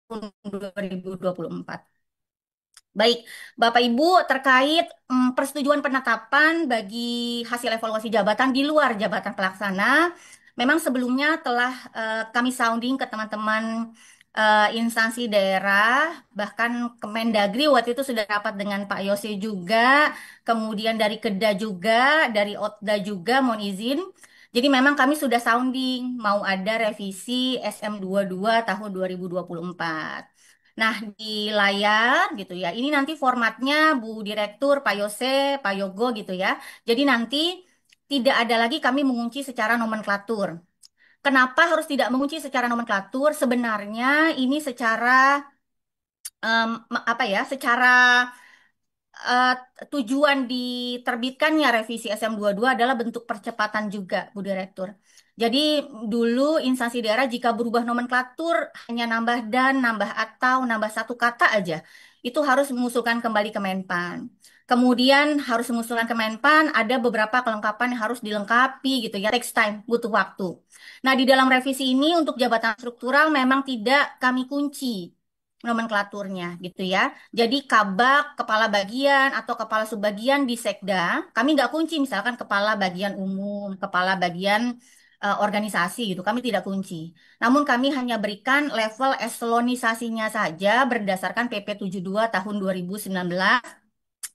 tahun 2024. Baik, Bapak Ibu, terkait persetujuan penetapan bagi hasil evaluasi jabatan di luar jabatan pelaksana, memang sebelumnya telah kami sounding ke teman-teman instansi daerah, bahkan Kemendagri waktu itu sudah rapat dengan Pak Yose juga, kemudian dari Keda juga, dari Otda juga, mohon izin. Jadi memang kami sudah sounding, mau ada revisi SM22 tahun 2024. Nah, di layar gitu ya. Ini nanti formatnya Bu Direktur, Pak Yose, Pak Yogo gitu ya. Jadi nanti tidak ada lagi kami mengunci secara nomenklatur. Kenapa harus tidak mengunci secara nomenklatur? Sebenarnya ini secara apa ya? Secara eh, tujuan diterbitkannya revisi SM22 adalah bentuk percepatan juga, Bu Direktur. Jadi dulu instansi daerah jika berubah nomenklatur hanya nambah dan, nambah atau, nambah satu kata aja, itu harus mengusulkan kembali ke Menpan. Kemudian harus mengusulkan ke Menpan, ada beberapa kelengkapan yang harus dilengkapi gitu ya, takes time, butuh waktu. Nah, di dalam revisi ini untuk jabatan struktural memang tidak kami kunci nomenklaturnya gitu ya. Jadi kabak, kepala bagian atau kepala subbagian di Sekda, kami nggak kunci misalkan kepala bagian umum, kepala bagian organisasi gitu, kami tidak kunci. Namun kami hanya berikan level eselonisasinya saja berdasarkan PP 72 tahun 2019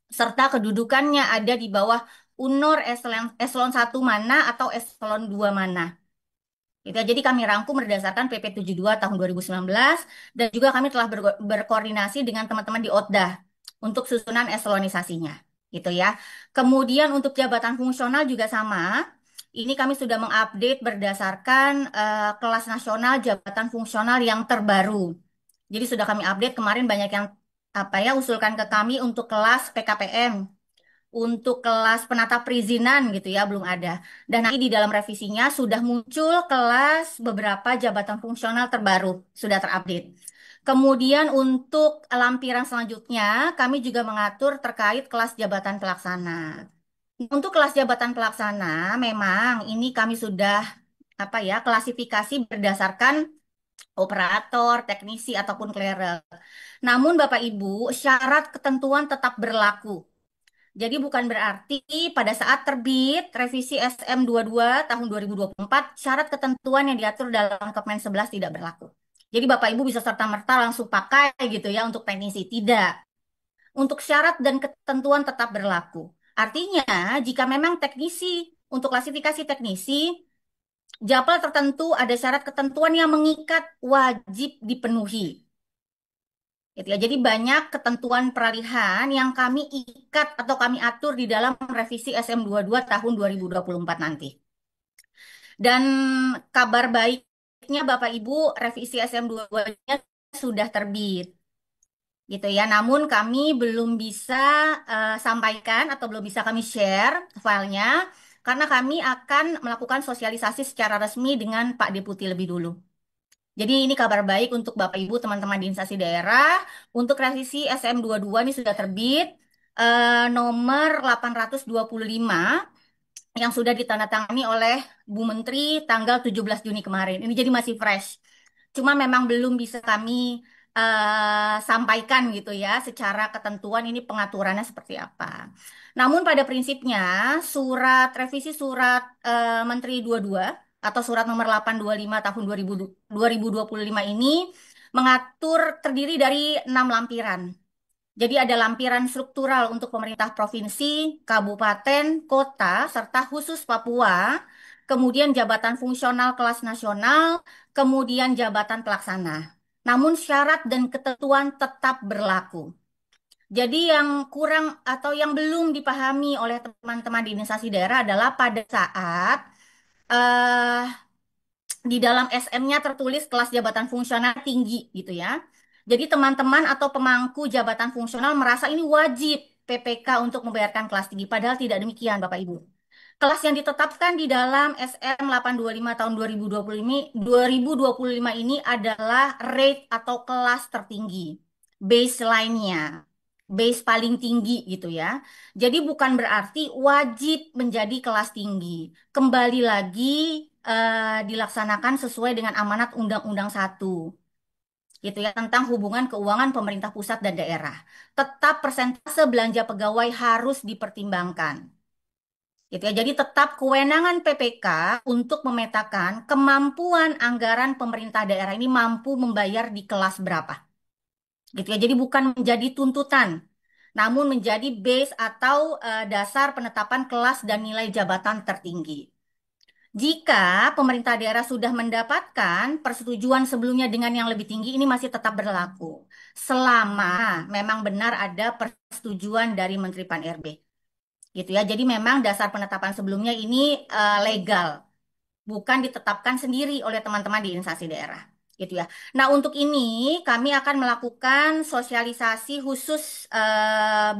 serta kedudukannya ada di bawah UNOR eselon 1 mana atau eselon 2 mana. Gitu ya. Jadi kami rangkum berdasarkan PP 72 tahun 2019 dan juga kami telah berkoordinasi dengan teman-teman di OTDA untuk susunan eselonisasinya. Gitu ya. Kemudian untuk jabatan fungsional juga sama. Ini kami sudah mengupdate berdasarkan kelas nasional jabatan fungsional yang terbaru. Jadi sudah kami update kemarin banyak yang apa ya usulkan ke kami untuk kelas PKPM, untuk kelas penata perizinan gitu ya belum ada. Dan nanti di dalam revisinya sudah muncul kelas beberapa jabatan fungsional terbaru, sudah terupdate. Kemudian untuk lampiran selanjutnya kami juga mengatur terkait kelas jabatan pelaksana. Untuk kelas jabatan pelaksana memang ini kami sudah apa ya klasifikasi berdasarkan operator, teknisi ataupun clearer. Namun Bapak Ibu, syarat ketentuan tetap berlaku. Jadi bukan berarti pada saat terbit revisi SM 22 tahun 2024, syarat ketentuan yang diatur dalam Kepmen 11 tidak berlaku. Jadi Bapak Ibu bisa serta-merta langsung pakai gitu ya untuk teknisi. Tidak. Untuk syarat dan ketentuan tetap berlaku. Artinya, jika memang teknisi, untuk klasifikasi teknisi, Japel tertentu ada syarat ketentuan yang mengikat wajib dipenuhi. Gitu ya. Jadi banyak ketentuan peralihan yang kami ikat atau kami atur di dalam revisi SM 22 tahun 2024 nanti. Dan kabar baiknya Bapak Ibu, revisi SM 22-nya sudah terbit. Gitu ya. Namun kami belum bisa sampaikan atau belum bisa kami share filenya karena kami akan melakukan sosialisasi secara resmi dengan Pak Deputi lebih dulu. Jadi ini kabar baik untuk Bapak Ibu teman-teman di instansi daerah. Untuk revisi SM 22 ini sudah terbit nomor 825 yang sudah ditandatangani oleh Bu Menteri tanggal 17 Juni kemarin. Ini jadi masih fresh. Cuma memang belum bisa kami sampaikan gitu ya secara ketentuan ini pengaturannya seperti apa. Namun pada prinsipnya surat revisi surat Menteri 22 atau surat nomor 825 tahun 2025 ini mengatur terdiri dari 6 lampiran. Jadi ada lampiran struktural untuk pemerintah provinsi, kabupaten, kota, serta khusus Papua, kemudian jabatan fungsional kelas nasional, kemudian jabatan pelaksana. Namun syarat dan ketentuan tetap berlaku. Jadi yang kurang atau yang belum dipahami oleh teman-teman di instansi daerah adalah pada saat eh, di dalam SM-nya tertulis kelas jabatan fungsional tinggi gitu ya. Jadi teman-teman atau pemangku jabatan fungsional merasa ini wajib PPK untuk membayarkan kelas tinggi. Padahal tidak demikian Bapak Ibu. Kelas yang ditetapkan di dalam SM 825 tahun 2025 ini adalah rate atau kelas tertinggi. Baseline-nya. Base paling tinggi gitu ya. Jadi bukan berarti wajib menjadi kelas tinggi. Kembali lagi dilaksanakan sesuai dengan amanat Undang-Undang 1 gitu ya tentang hubungan keuangan pemerintah pusat dan daerah. Tetap persentase belanja pegawai harus dipertimbangkan. Gitu ya. Jadi tetap kewenangan PPK untuk memetakan kemampuan anggaran pemerintah daerah ini mampu membayar di kelas berapa. Gitu ya. Jadi bukan menjadi tuntutan, namun menjadi base atau dasar penetapan kelas dan nilai jabatan tertinggi. Jika pemerintah daerah sudah mendapatkan persetujuan sebelumnya dengan yang lebih tinggi, ini masih tetap berlaku. Selama memang benar ada persetujuan dari Menteri Pan-RB. Gitu ya. Jadi memang dasar penetapan sebelumnya ini legal, bukan ditetapkan sendiri oleh teman-teman di instansi daerah. Gitu ya. Nah, untuk ini kami akan melakukan sosialisasi khusus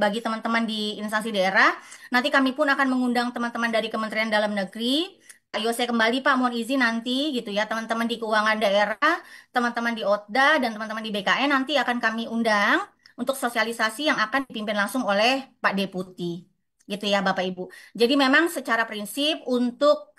bagi teman-teman di instansi daerah. Nanti kami pun akan mengundang teman-teman dari Kementerian Dalam Negeri. Ayo saya kembali Pak, mohon izin nanti gitu ya, teman-teman di keuangan daerah, teman-teman di OTDA dan teman-teman di BKN nanti akan kami undang untuk sosialisasi yang akan dipimpin langsung oleh Pak Deputi. Gitu ya Bapak Ibu. Jadi memang secara prinsip untuk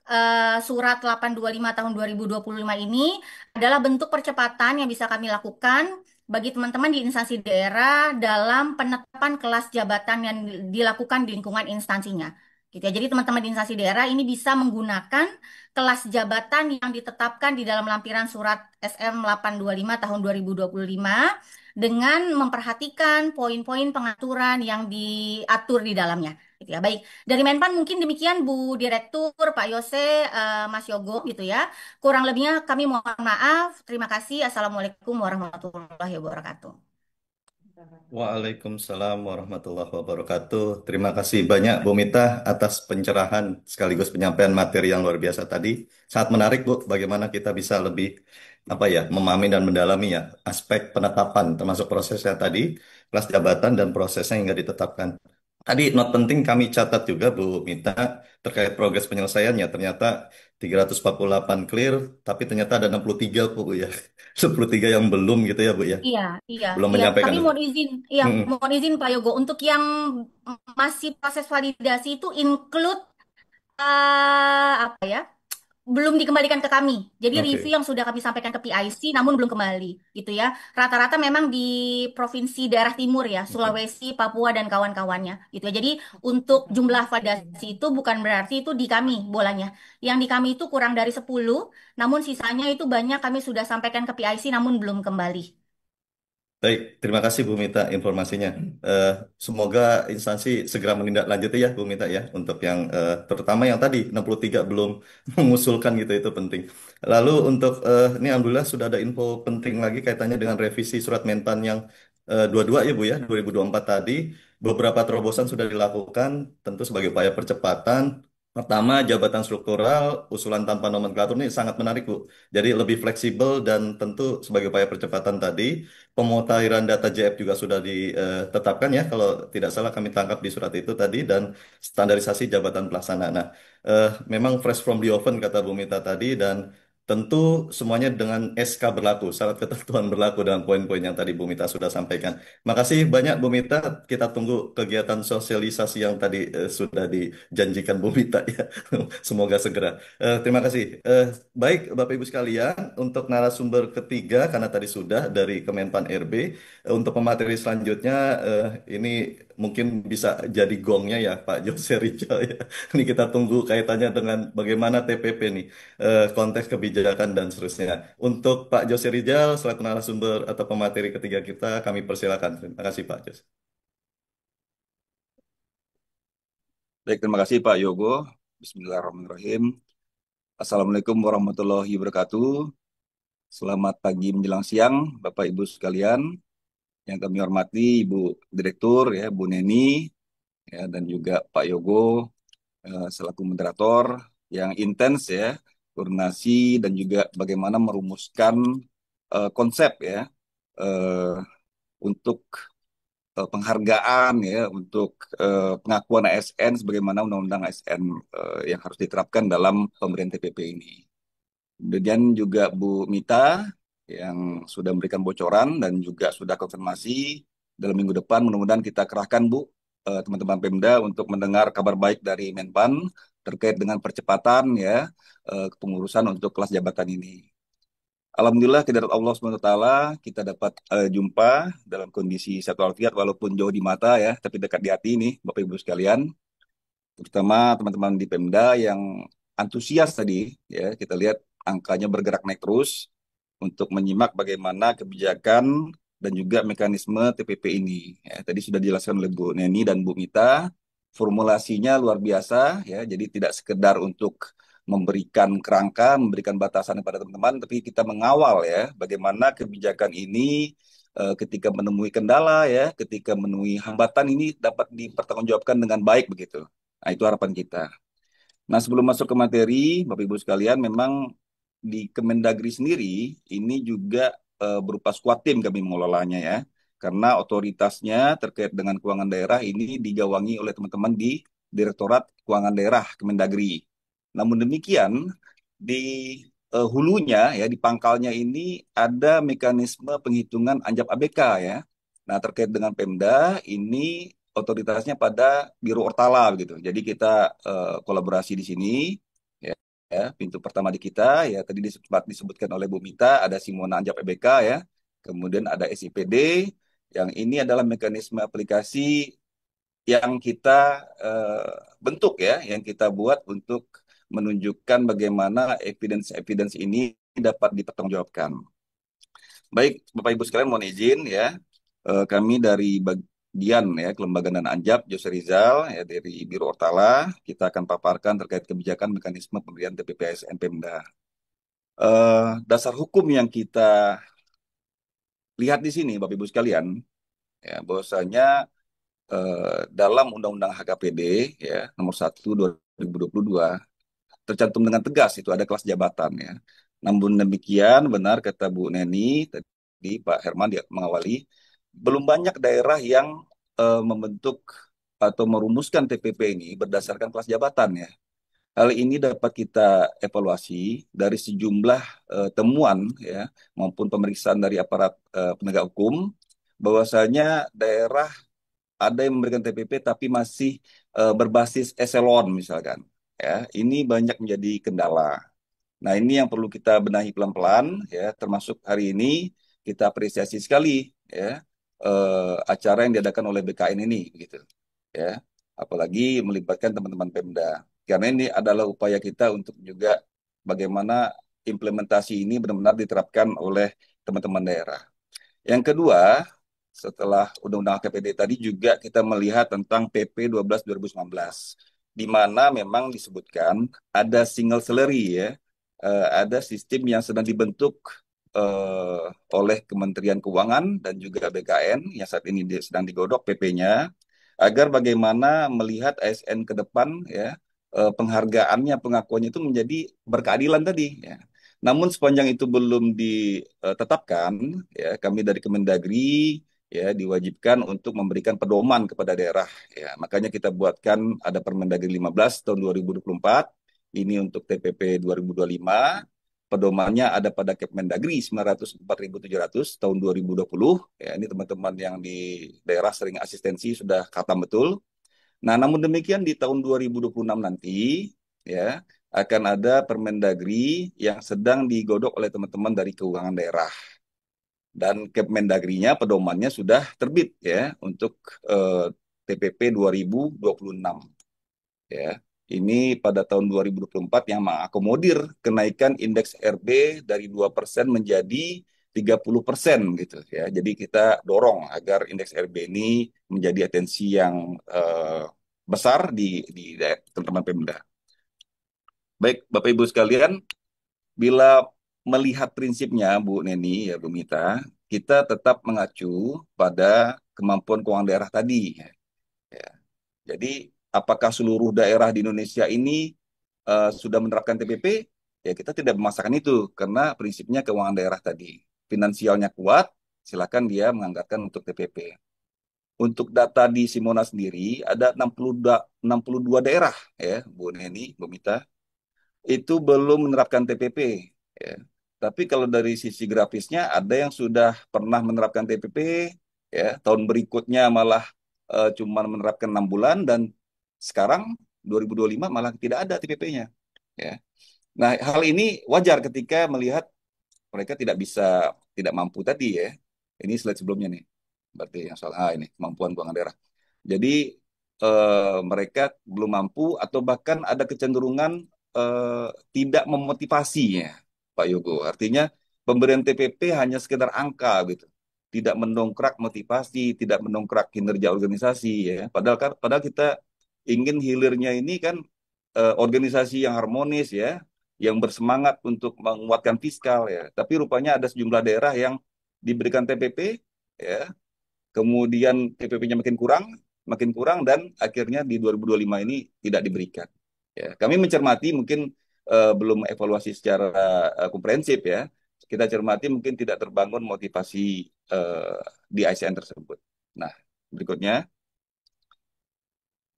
surat 825 tahun 2025 ini adalah bentuk percepatan yang bisa kami lakukan bagi teman-teman di instansi daerah dalam penetapan kelas jabatan yang dilakukan di lingkungan instansinya. Gitu ya. Jadi teman-teman di instansi daerah ini bisa menggunakan kelas jabatan yang ditetapkan di dalam lampiran surat SM 825 tahun 2025 dengan memperhatikan poin-poin pengaturan yang diatur di dalamnya. Gitu ya. Baik, dari Menpan mungkin demikian Bu Direktur, Pak Yose, Mas Yogo gitu ya. Kurang lebihnya kami mohon maaf. Terima kasih. Assalamualaikum warahmatullahi wabarakatuh. Waalaikumsalam warahmatullahi wabarakatuh. Terima kasih banyak Bu Mita atas pencerahan sekaligus penyampaian materi yang luar biasa tadi. Sangat menarik Bu, bagaimana kita bisa lebih memahami dan mendalami ya aspek penetapan termasuk prosesnya tadi, kelas jabatan dan prosesnya hingga ditetapkan. Tadi not penting kami catat juga Bu Mita terkait progres penyelesaiannya. Ternyata 348 clear, tapi ternyata ada 63 Bu ya. 63 yang belum gitu ya Bu ya. Iya, iya, Belum iya. menyampaikan. Kami Mm-mm. mohon izin Pak Yogo untuk yang masih proses validasi itu include apa ya? Belum dikembalikan ke kami. Jadi review Oke, yang sudah kami sampaikan ke PIC namun belum kembali, gitu ya. Rata-rata memang di provinsi daerah timur ya, oke. Sulawesi, Papua dan kawan-kawannya, gitu ya. Jadi untuk jumlah validasi itu bukan berarti itu di kami bolanya. Yang di kami itu kurang dari 10, namun sisanya itu banyak kami sudah sampaikan ke PIC namun belum kembali. Baik, terima kasih Bu Mita informasinya. Eh, Semoga instansi segera menindaklanjuti ya Bu Mita ya untuk yang terutama yang tadi 63 belum mengusulkan gitu itu penting. Lalu untuk ini alhamdulillah sudah ada info penting lagi kaitannya dengan revisi surat Mentan yang 22 ya Bu ya 2024 tadi. Beberapa terobosan sudah dilakukan tentu sebagai upaya percepatan. Pertama, jabatan struktural, usulan tanpa nomenklatur ini sangat menarik Bu. Jadi lebih fleksibel dan tentu sebagai upaya percepatan tadi. Pemutahiran data JF juga sudah ditetapkan ya, kalau tidak salah kami tangkap di surat itu tadi, dan standarisasi jabatan pelaksana. Nah, memang fresh from the oven kata Bu Mita tadi, dan tentu semuanya dengan SK berlaku, syarat ketentuan berlaku dalam poin-poin yang tadi Bu Mita sudah sampaikan. Makasih banyak Bu Mita, kita tunggu kegiatan sosialisasi yang tadi sudah dijanjikan Bu Mita ya. Semoga segera. Terima kasih. Baik, Bapak Ibu sekalian, untuk narasumber ketiga, karena tadi sudah dari Kemenpan RB, untuk pemateri selanjutnya, ini mungkin bisa jadi gongnya ya, Pak Jose Rizal ya. Ini kita tunggu kaitannya dengan bagaimana TPP nih, konteks kebijakan dan seterusnya. Untuk Pak Jose Rizal, selaku narasumber atau pemateri ketiga kita, kami persilakan. Terima kasih, Pak Jose. Baik, terima kasih Pak Yogo. Bismillahirrahmanirrahim. Assalamualaikum warahmatullahi wabarakatuh. Selamat pagi menjelang siang, Bapak Ibu sekalian. Yang kami hormati Ibu Direktur, ya, Bu Neni, ya, dan juga Pak Yogo selaku moderator yang intens ya, koordinasi dan juga bagaimana merumuskan konsep ya eh, untuk penghargaan ya untuk pengakuan ASN sebagaimana Undang-Undang ASN yang harus diterapkan dalam pemberian TPP ini. Kemudian juga Bu Mita yang sudah memberikan bocoran dan juga sudah konfirmasi dalam minggu depan mudah-mudahan kita kerahkan Bu teman-teman Pemda untuk mendengar kabar baik dari Menpan terkait dengan percepatan ya kepengurusan untuk kelas jabatan ini. Alhamdulillah kehadirat Allah SWT kita dapat jumpa dalam kondisi satu walafiat walaupun jauh di mata ya, tapi dekat di hati ini Bapak Ibu sekalian. Terutama teman-teman di Pemda yang antusias tadi ya, kita lihat angkanya bergerak naik terus untuk menyimak bagaimana kebijakan dan juga mekanisme TPP ini. Ya, tadi sudah dijelaskan oleh Bu Neni dan Bu Mita, formulasinya luar biasa ya, jadi tidak sekedar untuk memberikan kerangka, memberikan batasan kepada teman-teman, tapi kita mengawal ya bagaimana kebijakan ini ketika menemui kendala ya, ketika menemui hambatan ini dapat dipertanggungjawabkan dengan baik begitu. Nah, itu harapan kita. Nah, sebelum masuk ke materi, Bapak Ibu sekalian, memang di Kemendagri sendiri ini juga berupa squad tim kami mengelolanya ya. Karena otoritasnya terkait dengan keuangan daerah ini digawangi oleh teman-teman di Direktorat Keuangan Daerah Kemendagri. Namun demikian, di hulunya ya, di pangkalnya ini ada mekanisme penghitungan anjap ABK ya. Nah, terkait dengan Pemda, ini otoritasnya pada Biro Ortala gitu. Jadi kita kolaborasi di sini, ya, ya, pintu pertama di kita, ya tadi sempat disebutkan oleh Bu Mita, ada Simona Anjap EBK ya, kemudian ada SIPD, yang ini adalah mekanisme aplikasi yang kita eh, bentuk ya, yang kita buat untuk menunjukkan bagaimana evidence-evidence ini dapat dipertanggungjawabkan. Baik, Bapak Ibu sekalian mohon izin ya, kami dari bagian ya Kelembagaan dan Anjap Jose Rizal ya dari Biro Ortala, kita akan paparkan terkait kebijakan mekanisme pemberian TPP ASN Pemda. Dasar hukum yang kita lihat di sini, Bapak Ibu sekalian, ya bahwasanya dalam Undang-Undang HKPD ya nomor 1 2022 tercantum dengan tegas itu ada kelas jabatan ya. Namun demikian benar kata Bu Neni tadi Pak Herman dia mengawali belum banyak daerah yang membentuk atau merumuskan TPP ini berdasarkan kelas jabatan ya. Hal ini dapat kita evaluasi dari sejumlah temuan ya maupun pemeriksaan dari aparat penegak hukum bahwasanya daerah ada yang memberikan TPP tapi masih berbasis eselon misalkan. Ya, ini banyak menjadi kendala. Nah, ini yang perlu kita benahi pelan-pelan ya, termasuk hari ini kita apresiasi sekali ya acara yang diadakan oleh BKN ini gitu. Ya. Apalagi melibatkan teman-teman Pemda. Karena ini adalah upaya kita untuk juga bagaimana implementasi ini benar-benar diterapkan oleh teman-teman daerah. Yang kedua, setelah Undang-Undang KPD tadi juga kita melihat tentang PP 12 2019, di mana memang disebutkan ada single salary ya, ada sistem yang sedang dibentuk eh, oleh Kementerian Keuangan dan juga BKN yang saat ini sedang digodok PP-nya, agar bagaimana melihat ASN ke depan ya, penghargaannya, pengakuannya itu menjadi berkeadilan tadi ya. Namun sepanjang itu belum ditetapkan, ya kami dari Kemendagri ya diwajibkan untuk memberikan pedoman kepada daerah. Ya, makanya kita buatkan ada Permendagri 15 tahun 2024 ini untuk TPP 2025. Pedomannya ada pada Kemendagri 904.700 tahun 2020. Ya, ini teman-teman yang di daerah sering asistensi sudah khatam betul. Nah, namun demikian di tahun 2026 nanti ya akan ada Permendagri yang sedang digodok oleh teman-teman dari keuangan daerah. Dan Kemendagrinya pedomannya sudah terbit ya untuk eh, TPP 2026 ya. Ini pada tahun 2024 yang mengakomodir kenaikan indeks RB dari 2% menjadi 30% gitu ya. Jadi kita dorong agar indeks RB ini menjadi atensi yang besar di teman-teman Pemda. Baik, Bapak Ibu sekalian, bila melihat prinsipnya Bu Neni ya Bu Mita, kita tetap mengacu pada kemampuan keuangan daerah tadi. Ya. Jadi apakah seluruh daerah di Indonesia ini sudah menerapkan TPP? Ya kita tidak memaksakan itu karena prinsipnya keuangan daerah tadi. Finansialnya kuat, silakan dia menganggarkan untuk TPP. Untuk data di Simona sendiri ada 62 daerah ya Bu Neni, Bu Mita itu belum menerapkan TPP. Ya. Tapi kalau dari sisi grafisnya ada yang sudah pernah menerapkan TPP, ya tahun berikutnya malah cuma menerapkan 6 bulan dan sekarang 2025 malah tidak ada TPP-nya. Ya. Nah hal ini wajar ketika melihat mereka tidak mampu tadi ya. Ini slide sebelumnya nih. Berarti yang soal ini kemampuan keuangan daerah. Jadi mereka belum mampu atau bahkan ada kecenderungan tidak memotivasinya, Pak Yogo. Artinya pemberian TPP hanya sekedar angka gitu, tidak mendongkrak motivasi, tidak mendongkrak kinerja organisasi ya. Padahal kita ingin hilirnya ini kan organisasi yang harmonis ya, yang bersemangat untuk menguatkan fiskal ya. Tapi rupanya ada sejumlah daerah yang diberikan TPP ya, kemudian TPP-nya makin kurang dan akhirnya di 2025 ini tidak diberikan. Ya, kami mencermati mungkin belum evaluasi secara komprehensif ya. Kita cermati mungkin tidak terbangun motivasi di ICN tersebut. Nah, berikutnya.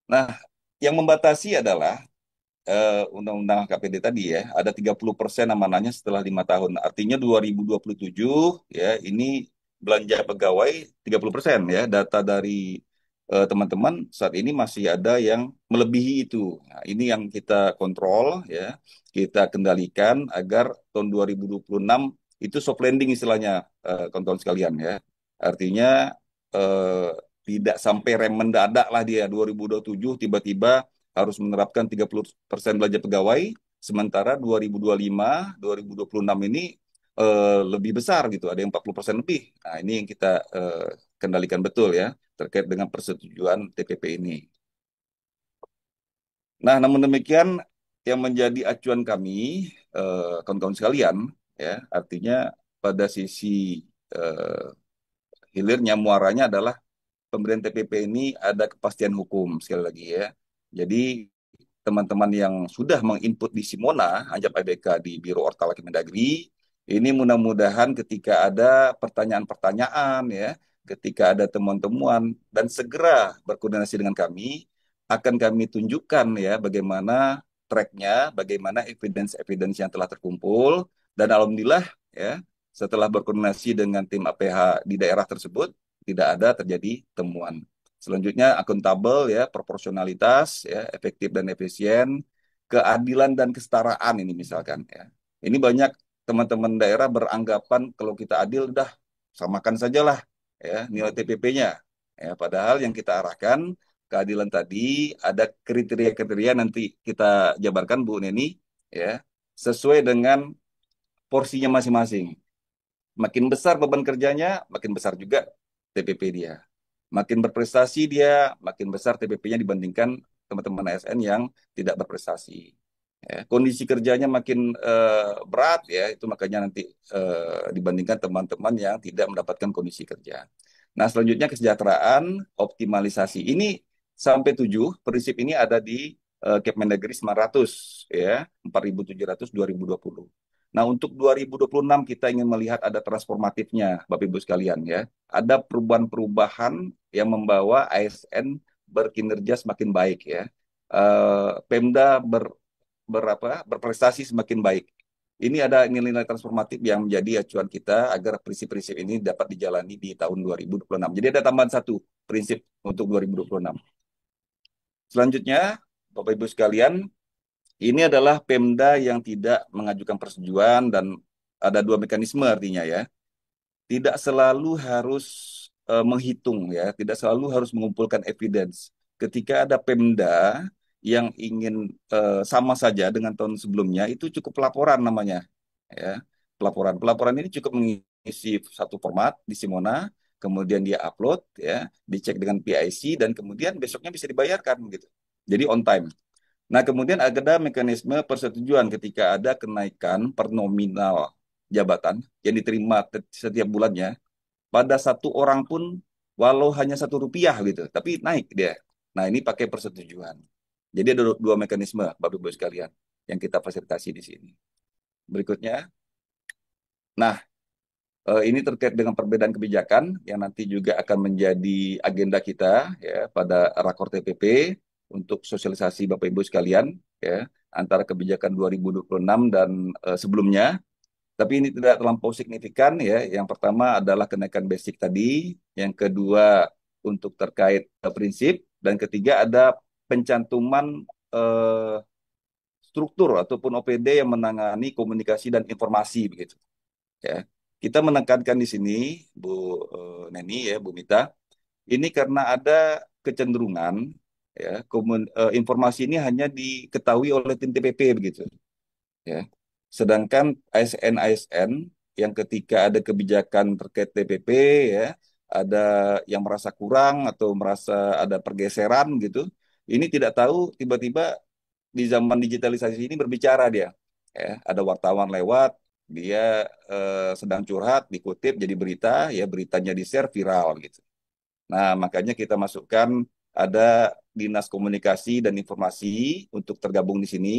Nah, yang membatasi adalah Undang-Undang KPD tadi ya, ada 30% amanahnya setelah 5 tahun. Artinya 2027 ya, ini belanja pegawai 30% ya. Data dari teman-teman saat ini masih ada yang melebihi itu. Nah, ini yang kita kontrol ya, kita kendalikan agar tahun 2026 itu soft landing istilahnya, kawan-kawan sekalian ya. Artinya eh, tidak sampai rem mendadak lah dia 2027 tiba-tiba harus menerapkan 30% belanja pegawai, sementara 2025, 2026 ini lebih besar gitu, ada yang 40% lebih. Nah, ini yang kita kendalikan betul ya, terkait dengan persetujuan TPP ini. Nah, namun demikian yang menjadi acuan kami, kawan-kawan sekalian, ya, artinya pada sisi eh, hilirnya, muaranya adalah pemberian TPP ini ada kepastian hukum sekali lagi ya. Jadi teman-teman yang sudah menginput di Simona, Anjap ABK di Biro Ortala Kemendagri, ini mudah-mudahan ketika ada pertanyaan-pertanyaan ya, ketika ada temuan-temuan dan segera berkoordinasi dengan kami, akan kami tunjukkan ya bagaimana tracknya, bagaimana evidence-evidence yang telah terkumpul, dan alhamdulillah ya setelah berkoordinasi dengan tim APH di daerah tersebut tidak ada terjadi temuan. Selanjutnya akuntabel ya, proporsionalitas ya, efektif dan efisien, keadilan dan kesetaraan ini misalkan ya. Ini banyak teman-teman daerah beranggapan kalau kita adil udah samakan sajalah ya nilai TPP-nya. Ya, padahal yang kita arahkan keadilan tadi ada kriteria-kriteria nanti kita jabarkan Bu Neni ya, sesuai dengan porsinya masing-masing. Makin besar beban kerjanya, makin besar juga TPP dia. Makin berprestasi dia, makin besar TPP-nya dibandingkan teman-teman ASN yang tidak berprestasi. Ya, kondisi kerjanya makin berat ya, itu makanya nanti dibandingkan teman-teman yang tidak mendapatkan kondisi kerja. Nah, selanjutnya kesejahteraan, optimalisasi. Ini sampai 7, prinsip ini ada di Kemendagri 900 ya, 4.700 2020. Nah, untuk 2026 kita ingin melihat ada transformatifnya, Bapak Ibu sekalian ya. Ada perubahan-perubahan yang membawa ASN berkinerja semakin baik ya. Pemda berprestasi semakin baik. Ini ada nilai-nilai transformatif yang menjadi acuan kita agar prinsip-prinsip ini dapat dijalani di tahun 2026. Jadi ada tambahan satu prinsip untuk 2026. Selanjutnya, Bapak Ibu sekalian, ini adalah Pemda yang tidak mengajukan persetujuan dan ada dua mekanisme artinya ya. Tidak selalu harus menghitung ya, tidak selalu harus mengumpulkan evidence. Ketika ada Pemda yang ingin sama saja dengan tahun sebelumnya, itu cukup pelaporan namanya ya. Pelaporan. Pelaporan ini cukup mengisi satu format di Simona, kemudian dia upload ya, dicek dengan PIC dan kemudian besoknya bisa dibayarkan gitu. Jadi on time. Nah, kemudian ada mekanisme persetujuan ketika ada kenaikan per nominal jabatan yang diterima setiap bulannya pada satu orang pun walau hanya Rp1 gitu, tapi naik dia. Nah, ini pakai persetujuan. Jadi ada dua mekanisme, Bapak Ibu sekalian, yang kita fasilitasi di sini. Berikutnya, nah ini terkait dengan perbedaan kebijakan yang nanti juga akan menjadi agenda kita ya pada Rakor TPP untuk sosialisasi Bapak Ibu sekalian ya antara kebijakan 2026 dan sebelumnya. Tapi ini tidak terlampau signifikan ya. Yang pertama adalah kenaikan basic tadi, yang kedua untuk terkait prinsip, dan ketiga ada pencantuman eh, struktur ataupun OPD yang menangani komunikasi dan informasi begitu. Ya, kita menekankan di sini, Bu Neni ya, Bu Mita, ini karena ada kecenderungan ya, informasi ini hanya diketahui oleh tim TPP begitu. Ya, sedangkan ASN-ASN yang ketika ada kebijakan terkait TPP ya, ada yang merasa kurang atau merasa ada pergeseran gitu, ini tidak tahu tiba-tiba di zaman digitalisasi ini berbicara dia. Ya, ada wartawan lewat, dia sedang curhat, dikutip jadi berita, ya beritanya di-share viral gitu. Nah, makanya kita masukkan ada Dinas Komunikasi dan Informasi untuk tergabung di sini,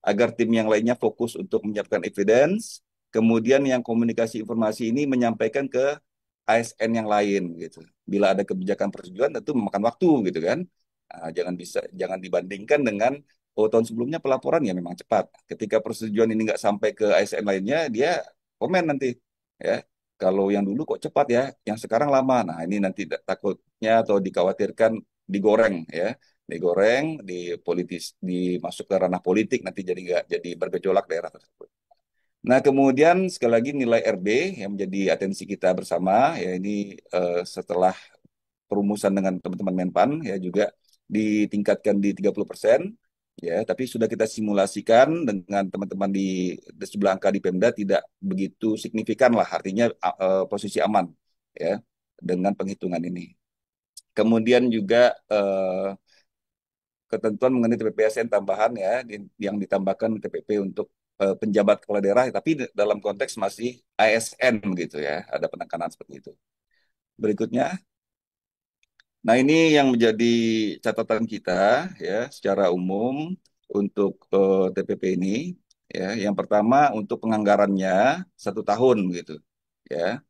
agar tim yang lainnya fokus untuk menyiapkan evidence, kemudian yang komunikasi informasi ini menyampaikan ke ASN yang lain gitu. Bila ada kebijakan persetujuan tentu memakan waktu gitu kan. Nah, jangan dibandingkan dengan tahun sebelumnya pelaporan ya memang cepat. Ketika persetujuan ini nggak sampai ke ASN lainnya, dia komen nanti ya. Kalau yang dulu kok cepat ya, yang sekarang lama. Nah, ini nanti takutnya atau dikhawatirkan digoreng ya, digoreng, dimasuk ke ranah politik nanti jadi nggak jadi bergejolak daerah tersebut. Nah, kemudian sekali lagi nilai RB yang menjadi atensi kita bersama ya ini setelah perumusan dengan teman-teman Menpan ya juga ditingkatkan di 30%. Ya, tapi sudah kita simulasikan dengan teman-teman di sebelah angka di Pemda tidak begitu signifikan lah, artinya posisi aman ya dengan penghitungan ini. Kemudian juga ketentuan mengenai TPPSN tambahan ya yang ditambahkan TPP untuk penjabat kepala daerah, tapi dalam konteks masih ASN gitu ya, ada penekanan seperti itu. Berikutnya, nah ini yang menjadi catatan kita ya secara umum untuk TPP ini ya. Yang pertama untuk penganggarannya 1 tahun gitu ya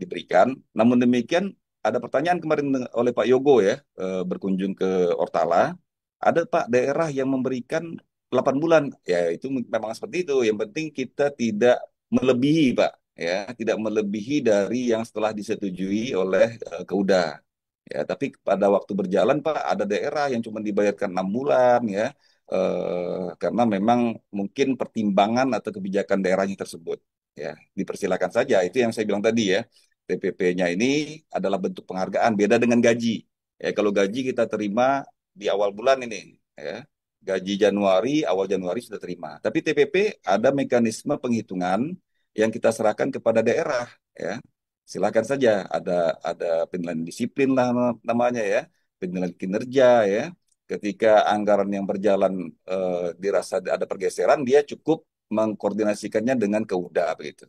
diberikan. Namun demikian ada pertanyaan kemarin oleh Pak Yogo ya berkunjung ke Ortala. Ada Pak daerah yang memberikan 8 bulan. Ya itu memang seperti itu. Yang penting kita tidak melebihi Pak ya, tidak melebihi dari yang setelah disetujui oleh Keuda. Ya, tapi pada waktu berjalan Pak ada daerah yang cuma dibayarkan 6 bulan ya, karena memang mungkin pertimbangan atau kebijakan daerahnya tersebut. Ya, dipersilakan saja. Itu yang saya bilang tadi ya. TPP-nya ini adalah bentuk penghargaan, beda dengan gaji. Ya, kalau gaji kita terima di awal bulan ini, ya. Gaji Januari, awal Januari sudah terima. Tapi TPP ada mekanisme penghitungan yang kita serahkan kepada daerah, ya. Silakan saja ada penilaian disiplin lah namanya ya, penilaian kinerja ya. Ketika anggaran yang berjalan dirasa ada pergeseran, dia cukup mengkoordinasikannya dengan Keuda begitu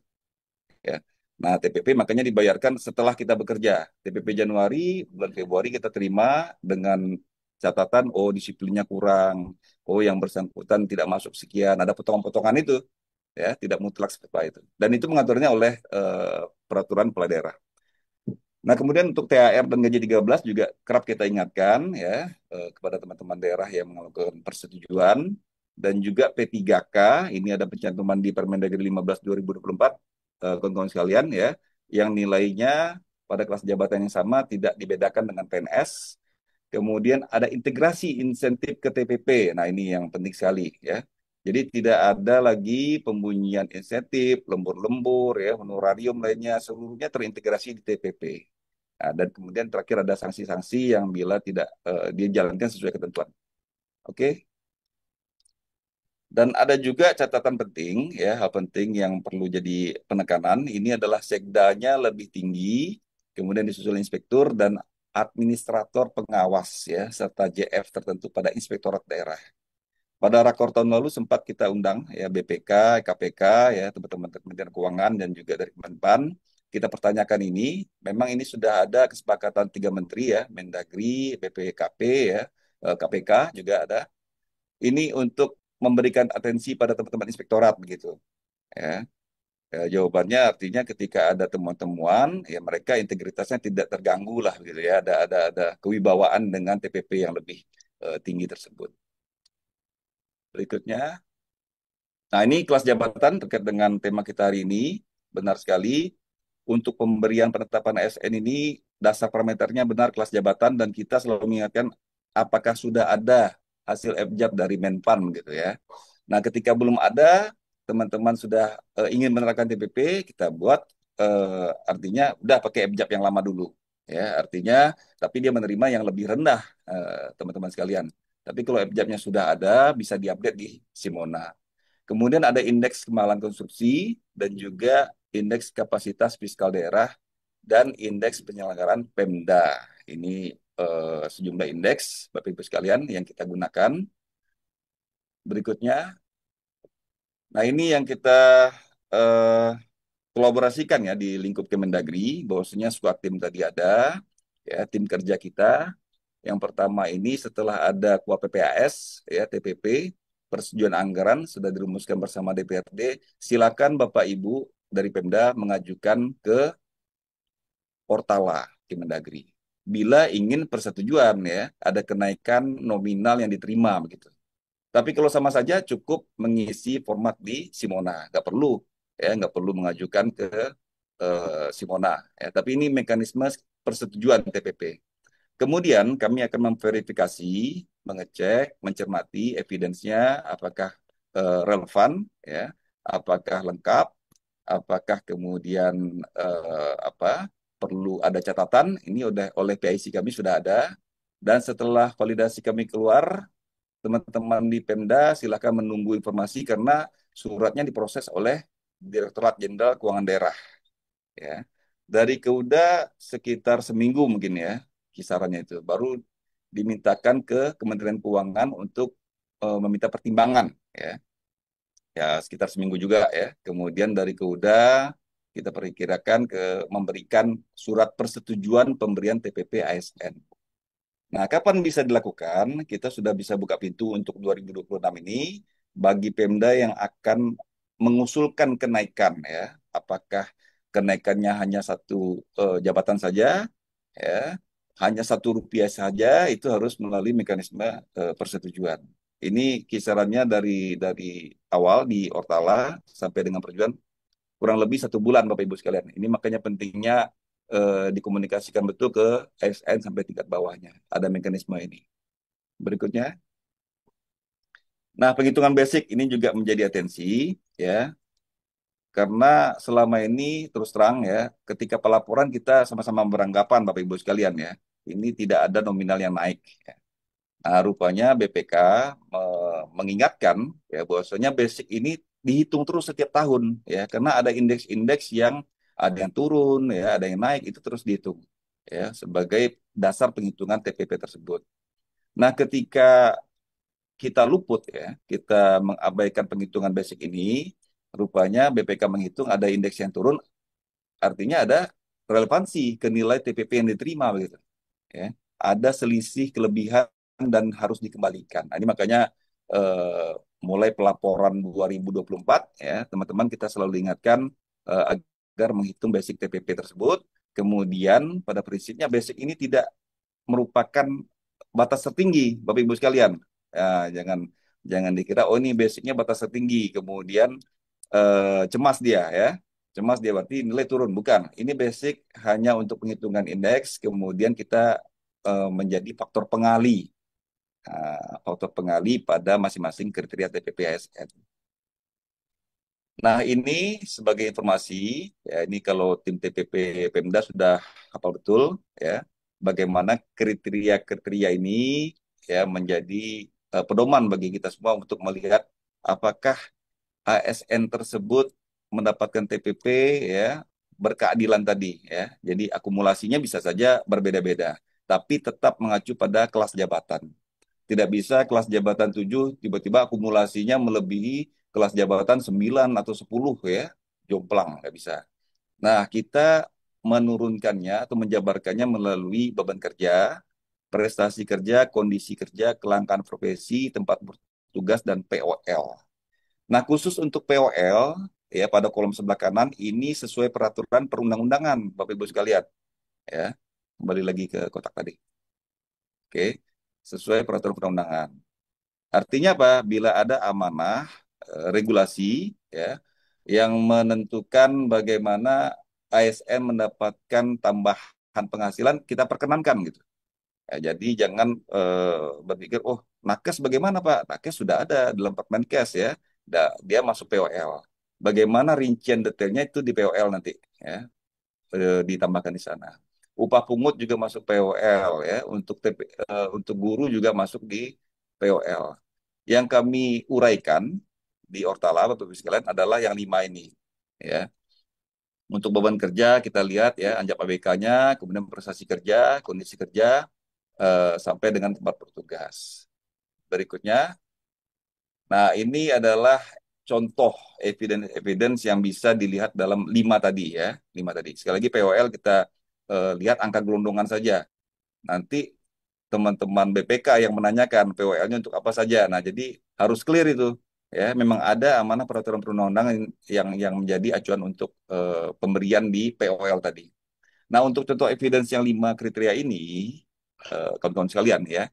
ya. Nah, TPP makanya dibayarkan setelah kita bekerja. TPP Januari, bulan Februari kita terima dengan catatan oh disiplinnya kurang, oh yang bersangkutan tidak masuk sekian, ada potongan-potongan itu ya, tidak mutlak seperti itu. Dan itu mengaturnya oleh peraturan kepala daerah. Nah, kemudian untuk THR dan gaji 13 juga kerap kita ingatkan ya kepada teman-teman daerah yang melakukan persetujuan dan juga P3K ini ada pencantuman di Permendagri 15 2024 kawan-kawan sekalian ya yang nilainya pada kelas jabatan yang sama tidak dibedakan dengan PNS. Kemudian ada integrasi insentif ke TPP. Nah, ini yang penting sekali ya. Jadi tidak ada lagi pembunyian insentif, lembur-lembur ya, honorarium lainnya seluruhnya terintegrasi di TPP. Nah, dan kemudian terakhir ada sanksi-sanksi yang bila tidak dia jalankan sesuai ketentuan. Oke. Dan ada juga catatan penting ya, hal penting yang perlu jadi penekanan ini adalah sekdanya lebih tinggi, kemudian disusul inspektur dan administrator pengawas ya serta JF tertentu pada inspektorat daerah. Pada rakor tahun lalu sempat kita undang ya BPK, KPK ya teman-teman Kementerian Keuangan dan juga dari Kemenpan. Kita pertanyakan ini, memang ini sudah ada kesepakatan 3 menteri ya, Mendagri, BPKP ya, KPK juga ada. Ini untuk memberikan atensi pada teman-teman inspektorat begitu. Ya. Jawabannya artinya ketika ada temuan-temuan, ya mereka integritasnya tidak terganggu lah gitu ya. Ada kewibawaan dengan TPP yang lebih tinggi tersebut. Berikutnya, nah ini kelas jabatan terkait dengan tema kita hari ini. Benar sekali, untuk pemberian penetapan ASN ini dasar parameternya benar kelas jabatan dan kita selalu mengingatkan apakah sudah ada hasil FJAP dari Menpan gitu ya. Nah, ketika belum ada, teman-teman sudah ingin menerapkan TPP, kita buat artinya udah pakai FJAP yang lama dulu ya. Artinya tapi dia menerima yang lebih rendah teman-teman sekalian. Tapi kalau FJAP-nya sudah ada, bisa diupdate di Simona. Kemudian ada indeks kemahalan konstruksi dan juga indeks kapasitas fiskal daerah dan indeks penyelenggaraan Pemda. Ini sejumlah indeks Bapak Ibu sekalian yang kita gunakan. Berikutnya, nah ini yang kita eh, kolaborasikan ya di lingkup Kemendagri, bahwasanya squad tim tadi ada, ya tim kerja kita. Yang pertama ini setelah ada KUA PPAS, ya TPP, persetujuan anggaran sudah dirumuskan bersama DPRD, silakan Bapak Ibu dari Pemda mengajukan ke Portala Kemendagri. Bila ingin persetujuan ya, ada kenaikan nominal yang diterima begitu. Tapi kalau sama saja cukup mengisi format di Simona, nggak perlu ya, nggak perlu mengajukan ke Simona. Ya, tapi ini mekanisme persetujuan TPP. Kemudian kami akan memverifikasi, mengecek, mencermati evidence-nya apakah relevan, ya, apakah lengkap, apakah kemudian apa perlu ada catatan. Ini udah oleh PIC kami sudah ada. Dan setelah validasi kami keluar, teman-teman di Pemda silakan menunggu informasi karena suratnya diproses oleh Direktorat Jenderal Keuangan Daerah. Ya, dari Keuda sekitar seminggu mungkin ya kisarannya itu baru dimintakan ke Kementerian Keuangan untuk meminta pertimbangan, ya. Ya sekitar seminggu juga ya. Kemudian dari Keuda kita perkirakan ke memberikan surat persetujuan pemberian TPP ASN. Nah, kapan bisa dilakukan? Kita sudah bisa buka pintu untuk 2026 ini bagi Pemda yang akan mengusulkan kenaikan, ya. Apakah kenaikannya hanya satu jabatan saja, ya, hanya Rp1 saja, itu harus melalui mekanisme persetujuan. Ini kisarannya dari awal di Ortala sampai dengan persetujuan kurang lebih 1 bulan, Bapak Ibu sekalian. Ini makanya pentingnya dikomunikasikan betul ke ASN sampai tingkat bawahnya. Ada mekanisme ini. Berikutnya. Nah, penghitungan basic ini juga menjadi atensi, ya. Karena selama ini terus terang ya, ketika pelaporan kita sama-sama beranggapan Bapak Ibu sekalian ya, ini tidak ada nominal yang naik. Ya. Nah, rupanya BPK mengingatkan ya bahwasanya basic ini dihitung terus setiap tahun ya, karena ada indeks-indeks yang ada yang turun ya, ada yang naik, itu terus dihitung ya sebagai dasar penghitungan TPP tersebut. Nah, ketika kita luput ya, kita mengabaikan penghitungan basic ini, rupanya BPK menghitung ada indeks yang turun, artinya ada relevansi ke nilai TPP yang diterima begitu. Ya. Ada selisih kelebihan dan harus dikembalikan. Nah, ini makanya eh, mulai pelaporan 2024 ya, teman-teman kita selalu ingatkan agar menghitung basic TPP tersebut. Kemudian pada prinsipnya basic ini tidak merupakan batas tertinggi, Bapak Ibu sekalian. Ya, jangan jangan dikira oh ini basicnya batas tertinggi, kemudian cemas dia ya. Cemas dia berarti nilai turun. Bukan. Ini basic hanya untuk penghitungan indeks, kemudian kita menjadi faktor pengali. Faktor pengali pada masing-masing kriteria TPP ASN. Nah, ini sebagai informasi, ya ini kalau tim TPP Pemda sudah hafal betul, ya, bagaimana kriteria-kriteria ini ya menjadi pedoman bagi kita semua untuk melihat apakah ASN tersebut mendapatkan TPP ya berkeadilan tadi ya. Jadi akumulasinya bisa saja berbeda-beda, tapi tetap mengacu pada kelas jabatan. Tidak bisa kelas jabatan 7 tiba-tiba akumulasinya melebihi kelas jabatan 9 atau 10 ya. Jomplang, nggak bisa. Nah, kita menurunkannya atau menjabarkannya melalui beban kerja, prestasi kerja, kondisi kerja, kelangkaan profesi, tempat bertugas, dan POL. Nah, khusus untuk POL, ya pada kolom sebelah kanan, ini sesuai peraturan perundang-undangan, Bapak Ibu sekalian. Ya, kembali lagi ke kotak tadi. Oke, sesuai peraturan perundang-undangan. Artinya apa? Bila ada amanah regulasi ya yang menentukan bagaimana ASN mendapatkan tambahan penghasilan, kita perkenankan gitu. Ya, jadi jangan berpikir, oh nakes bagaimana Pak? Nakes sudah ada dalam Permenkes ya, dia masuk POL. Bagaimana rincian detailnya itu di POL nanti ya, ditambahkan di sana. Upah pungut juga masuk POL ya, untuk guru juga masuk di POL. Yang kami uraikan di Ortala, Bapak Ibu sekalian, adalah yang 5 ini. Ya. Untuk beban kerja kita lihat ya, anjap ABK-nya, kemudian prestasi kerja, kondisi kerja, sampai dengan tempat bertugas. Berikutnya, nah ini adalah contoh evidence yang bisa dilihat dalam 5 tadi ya, 5 tadi. Sekali lagi POL kita lihat angka gelondongan saja. Nanti teman-teman BPK yang menanyakan POL-nya untuk apa saja. Nah, jadi harus clear itu. Ya, memang ada amanah peraturan perundang-undangan yang menjadi acuan untuk pemberian di POL tadi. Nah, untuk contoh evidence yang 5 kriteria ini, kawan-kawan sekalian ya,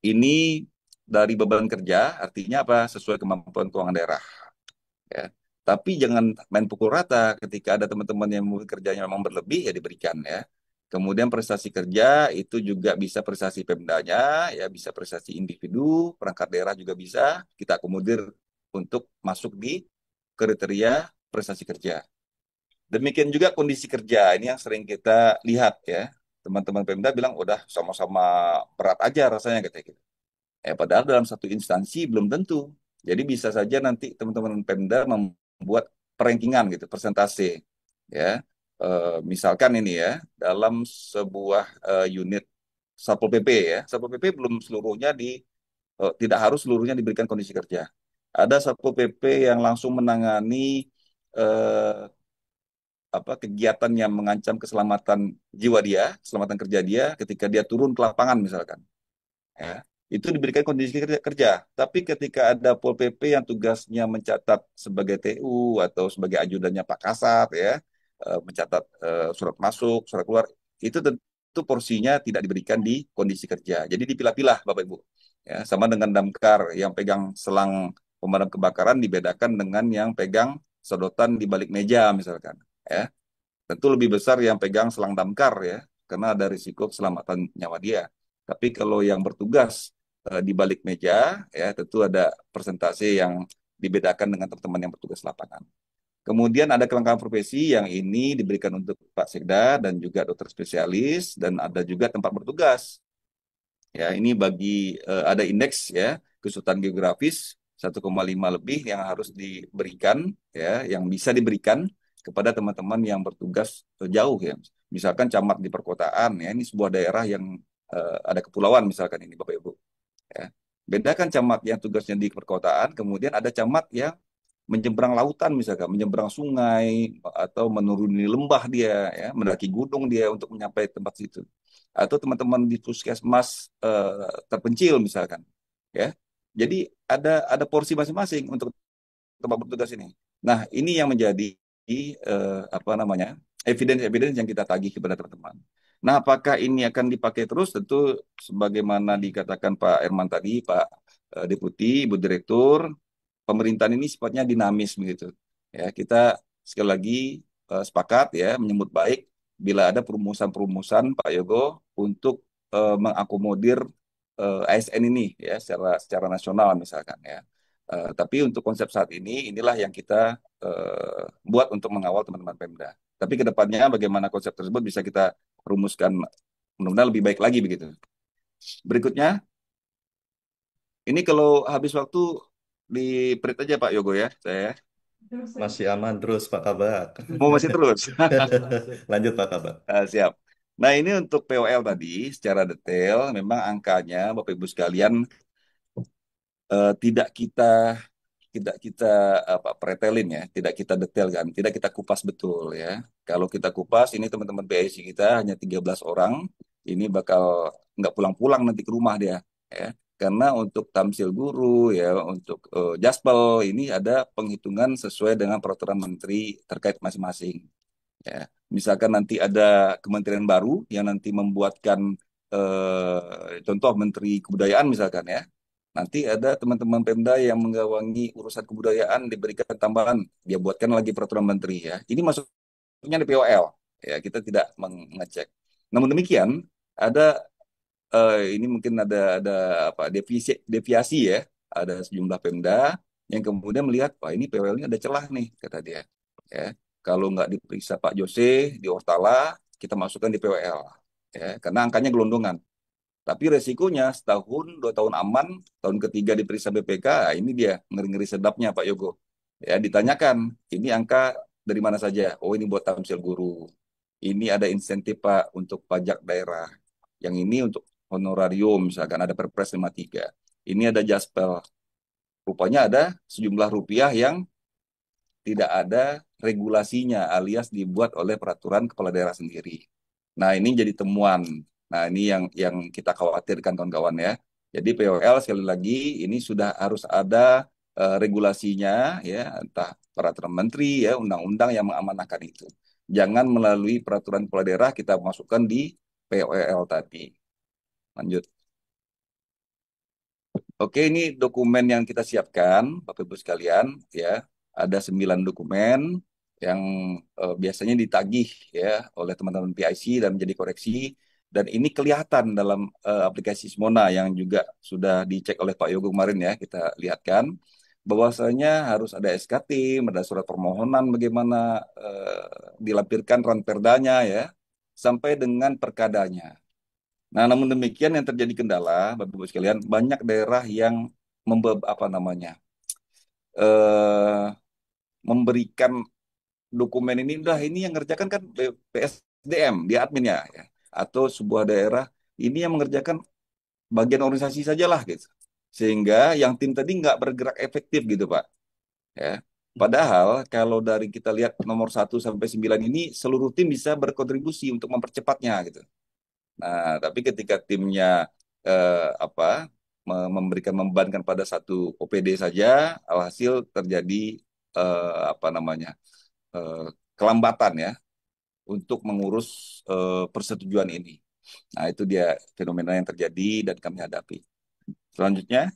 ini dari beban kerja, artinya apa? Sesuai kemampuan keuangan daerah. Ya. Tapi jangan main pukul rata. Ketika ada teman-teman yang mungkin kerjanya memang berlebih, ya diberikan ya. Kemudian prestasi kerja itu juga bisa prestasi Pemdanya, ya bisa prestasi individu, perangkat daerah juga bisa kita akomodir untuk masuk di kriteria prestasi kerja. Demikian juga kondisi kerja, ini yang sering kita lihat ya. Teman-teman Pemda bilang udah sama-sama berat aja rasanya kayak gitu. Padahal dalam satu instansi belum tentu. Jadi bisa saja nanti teman-teman Pemda membuat perankingan gitu, persentase. Ya, misalkan ini ya, dalam sebuah unit Satpol PP ya, Satpol PP belum seluruhnya tidak harus seluruhnya diberikan kondisi kerja. Ada Satpol PP yang langsung menangani eh, kegiatan yang mengancam keselamatan jiwa dia, keselamatan kerja dia ketika dia turun ke lapangan misalkan ya, itu diberikan kondisi kerja. Tapi ketika ada Pol PP yang tugasnya mencatat sebagai TU atau sebagai ajudannya Pak Kasat ya, mencatat surat masuk, surat keluar, itu tentu porsinya tidak diberikan di kondisi kerja. Jadi dipilah-pilah Bapak Ibu. Ya, sama dengan damkar yang pegang selang pemadam kebakaran dibedakan dengan yang pegang sedotan di balik meja misalkan. Ya, tentu lebih besar yang pegang selang damkar ya, karena ada risiko keselamatan nyawa dia. Tapi kalau yang bertugas di balik meja, ya tentu ada persentase yang dibedakan dengan teman-teman yang bertugas lapangan. Kemudian ada kelengkapan profesi yang ini diberikan untuk Pak Sekda dan juga dokter spesialis dan ada juga tempat bertugas. Ya, ini bagi ada indeks ya, kesulitan geografis 1,5 lebih yang harus diberikan ya, yang bisa diberikan kepada teman-teman yang bertugas jauh ya. Misalkan camat di perkotaan ya, ini sebuah daerah yang ada kepulauan misalkan ini Bapak Ibu ya. Bedakan camat yang tugasnya di perkotaan, kemudian ada camat yang menyeberang lautan misalkan, menyeberang sungai atau menuruni lembah dia ya, mendaki gunung dia untuk mencapai tempat situ. Atau teman-teman di puskesmas terpencil misalkan ya. Jadi ada porsi masing-masing untuk tempat bertugas ini. Nah, ini yang menjadi apa namanya? Evidence-evidence yang kita tagih kepada teman-teman. Nah, apakah ini akan dipakai terus? Tentu sebagaimana dikatakan Pak Herman tadi, Pak Deputi, Ibu Direktur, pemerintahan ini sifatnya dinamis begitu. Ya, kita sekali lagi sepakat ya menyambut baik bila ada perumusan-perumusan Pak Yogo untuk mengakomodir ASN ini ya secara nasional misalkan ya. Tapi untuk konsep saat ini inilah yang kita buat untuk mengawal teman-teman Pemda. Tapi ke depannya bagaimana konsep tersebut bisa kita rumuskan mudah-mudahan lebih baik lagi begitu. Berikutnya, ini kalau habis waktu di print aja Pak Yogo ya, saya. Masih aman terus Pak Kabak. Mau masih terus. Lanjut Pak Kabak. Siap. Nah, ini untuk POL tadi secara detail memang angkanya Bapak Ibu sekalian tidak kita pretelin ya, tidak kita detailkan, tidak kita kupas betul ya. Kalau kita kupas ini teman-teman PIC kita hanya 13 orang, ini bakal nggak pulang-pulang nanti ke rumah dia ya. Karena untuk tamsil guru ya, untuk jaspel ini ada penghitungan sesuai dengan peraturan menteri terkait masing-masing. Ya, misalkan nanti ada kementerian baru yang nanti membuatkan contoh Menteri Kebudayaan misalkan ya. Nanti ada teman-teman Pemda yang menggawangi urusan kebudayaan diberikan tambahan, dia buatkan lagi peraturan menteri ya. Ini masuknya di POL ya, kita tidak mengecek. Namun demikian ada ini mungkin ada apa deviasi ya, ada sejumlah Pemda yang kemudian melihat, wah ini POL ini ada celah nih kata dia. Ya, kalau nggak diperiksa Pak Jose di Ortala, kita masukkan di POL ya, karena angkanya gelondongan. Tapi resikonya setahun, 2 tahun aman, tahun ketiga diperiksa BPK, ini dia ngeri-ngeri sedapnya Pak Yogo. Ya, ditanyakan, ini angka dari mana saja? Oh, ini buat tamsil guru. Ini ada insentif Pak untuk pajak daerah. Yang ini untuk honorarium, misalkan ada Perpres 53. Ini ada Jaspel. Rupanya ada sejumlah rupiah yang tidak ada regulasinya alias dibuat oleh peraturan kepala daerah sendiri. Nah, ini jadi temuan. Nah, ini yang kita khawatirkan kawan-kawan ya. Jadi POL sekali lagi ini sudah harus ada regulasinya ya, entah peraturan menteri ya, undang-undang yang mengamanahkan itu. Jangan melalui peraturan kepala daerah kita masukkan di POL tadi. Lanjut. Oke, ini dokumen yang kita siapkan, Bapak Ibu sekalian, ya. ada 9 dokumen yang biasanya ditagih ya oleh teman-teman PIC dan menjadi koreksi. Dan ini kelihatan dalam aplikasi Simona yang juga sudah dicek oleh Pak Yogo kemarin ya, kita lihatkan bahwasanya harus ada SKT, ada surat permohonan bagaimana dilampirkan ranperdanya ya, sampai dengan perkadanya. Nah, namun demikian yang terjadi kendala, Bapak Ibu sekalian, banyak daerah yang apa namanya eh, memberikan dokumen ini, udah ini yang ngerjakan kan PSDM, dia adminnya ya, atau sebuah daerah ini yang mengerjakan bagian organisasi sajalah gitu, sehingga yang tim tadi nggak bergerak efektif gitu Pak ya. Padahal kalau dari kita lihat nomor 1 sampai 9 ini seluruh tim bisa berkontribusi untuk mempercepatnya gitu. Nah, tapi ketika timnya apa memberikan membebankan pada satu OPD saja, alhasil terjadi apa namanya eh, kelambatan ya untuk mengurus persetujuan ini. Nah, itu dia fenomena yang terjadi dan kami hadapi. Selanjutnya,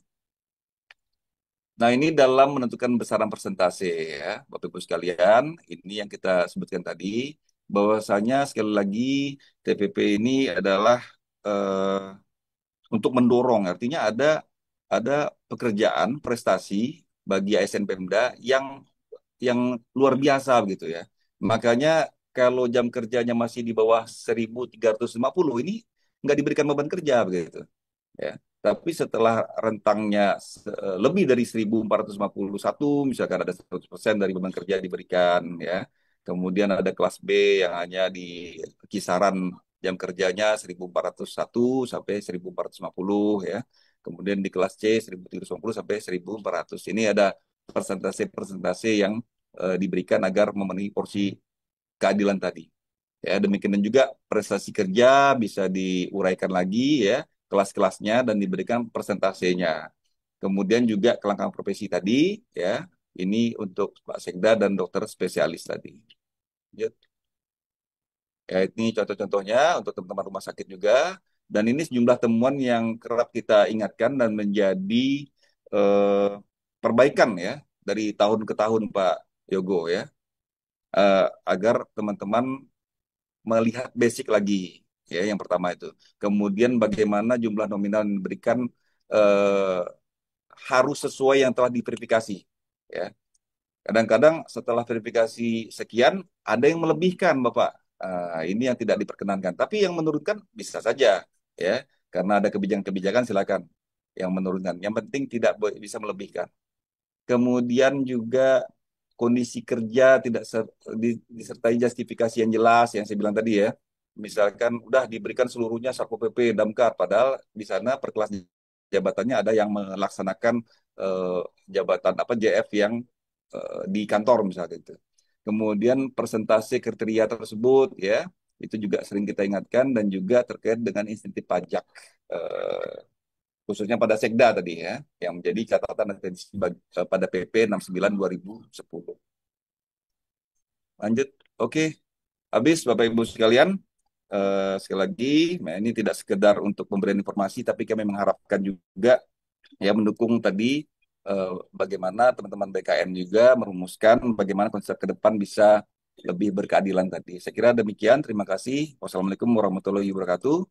nah ini dalam menentukan besaran persentase ya, Bapak Ibu sekalian, ini yang kita sebutkan tadi, bahwasanya sekali lagi TPP ini adalah eh, untuk mendorong, artinya ada pekerjaan prestasi bagi ASN Pemda yang luar biasa gitu ya. Makanya kalau jam kerjanya masih di bawah 1.350 ini nggak diberikan beban kerja begitu ya. Tapi setelah rentangnya lebih dari 1.451, misalkan ada 100% dari beban kerja diberikan ya. Kemudian ada kelas B yang hanya di kisaran jam kerjanya 1.401 sampai 1.450 ya. Kemudian di kelas C 1.350 sampai 1.400. Ini ada persentase-persentase yang diberikan agar memenuhi porsi keadilan tadi. Ya, demikian dan juga prestasi kerja bisa diuraikan lagi ya, kelas-kelasnya dan diberikan persentasenya. Kemudian juga kelangkaan profesi tadi ya, ini untuk Pak Sekda dan dokter spesialis tadi. Ya, ya ini contoh-contohnya untuk teman-teman rumah sakit juga. Dan ini sejumlah temuan yang kerap kita ingatkan dan menjadi eh, perbaikan ya dari tahun ke tahun Pak Yogo ya, agar teman-teman melihat basic lagi ya yang pertama itu. Kemudian bagaimana jumlah nominal yang diberikan eh, harus sesuai yang telah diverifikasi ya. Kadang-kadang setelah verifikasi sekian ada yang melebihkan Bapak. Ini yang tidak diperkenankan. Tapi yang menurunkan bisa saja ya. Karena ada kebijakan-kebijakan silakan yang menurunkan. Yang penting tidak bisa melebihkan. Kemudian juga kondisi kerja tidak disertai justifikasi yang jelas yang saya bilang tadi ya. Misalkan udah diberikan seluruhnya Satpol PP, Damkar, padahal di sana per kelas jabatannya ada yang melaksanakan eh, jabatan apa JF yang di kantor misalnya itu. Kemudian persentase kriteria tersebut ya itu juga sering kita ingatkan dan juga terkait dengan insentif pajak eh, khususnya pada Sekda tadi ya, yang menjadi catatan atensi pada PP 69 2010. Lanjut, oke. Habis Bapak Ibu sekalian, sekali lagi, nah ini tidak sekedar untuk pemberian informasi, tapi kami mengharapkan juga ya mendukung tadi bagaimana teman-teman BKN juga merumuskan bagaimana konsep ke depan bisa lebih berkeadilan tadi. Saya kira demikian, terima kasih. Wassalamualaikum warahmatullahi wabarakatuh.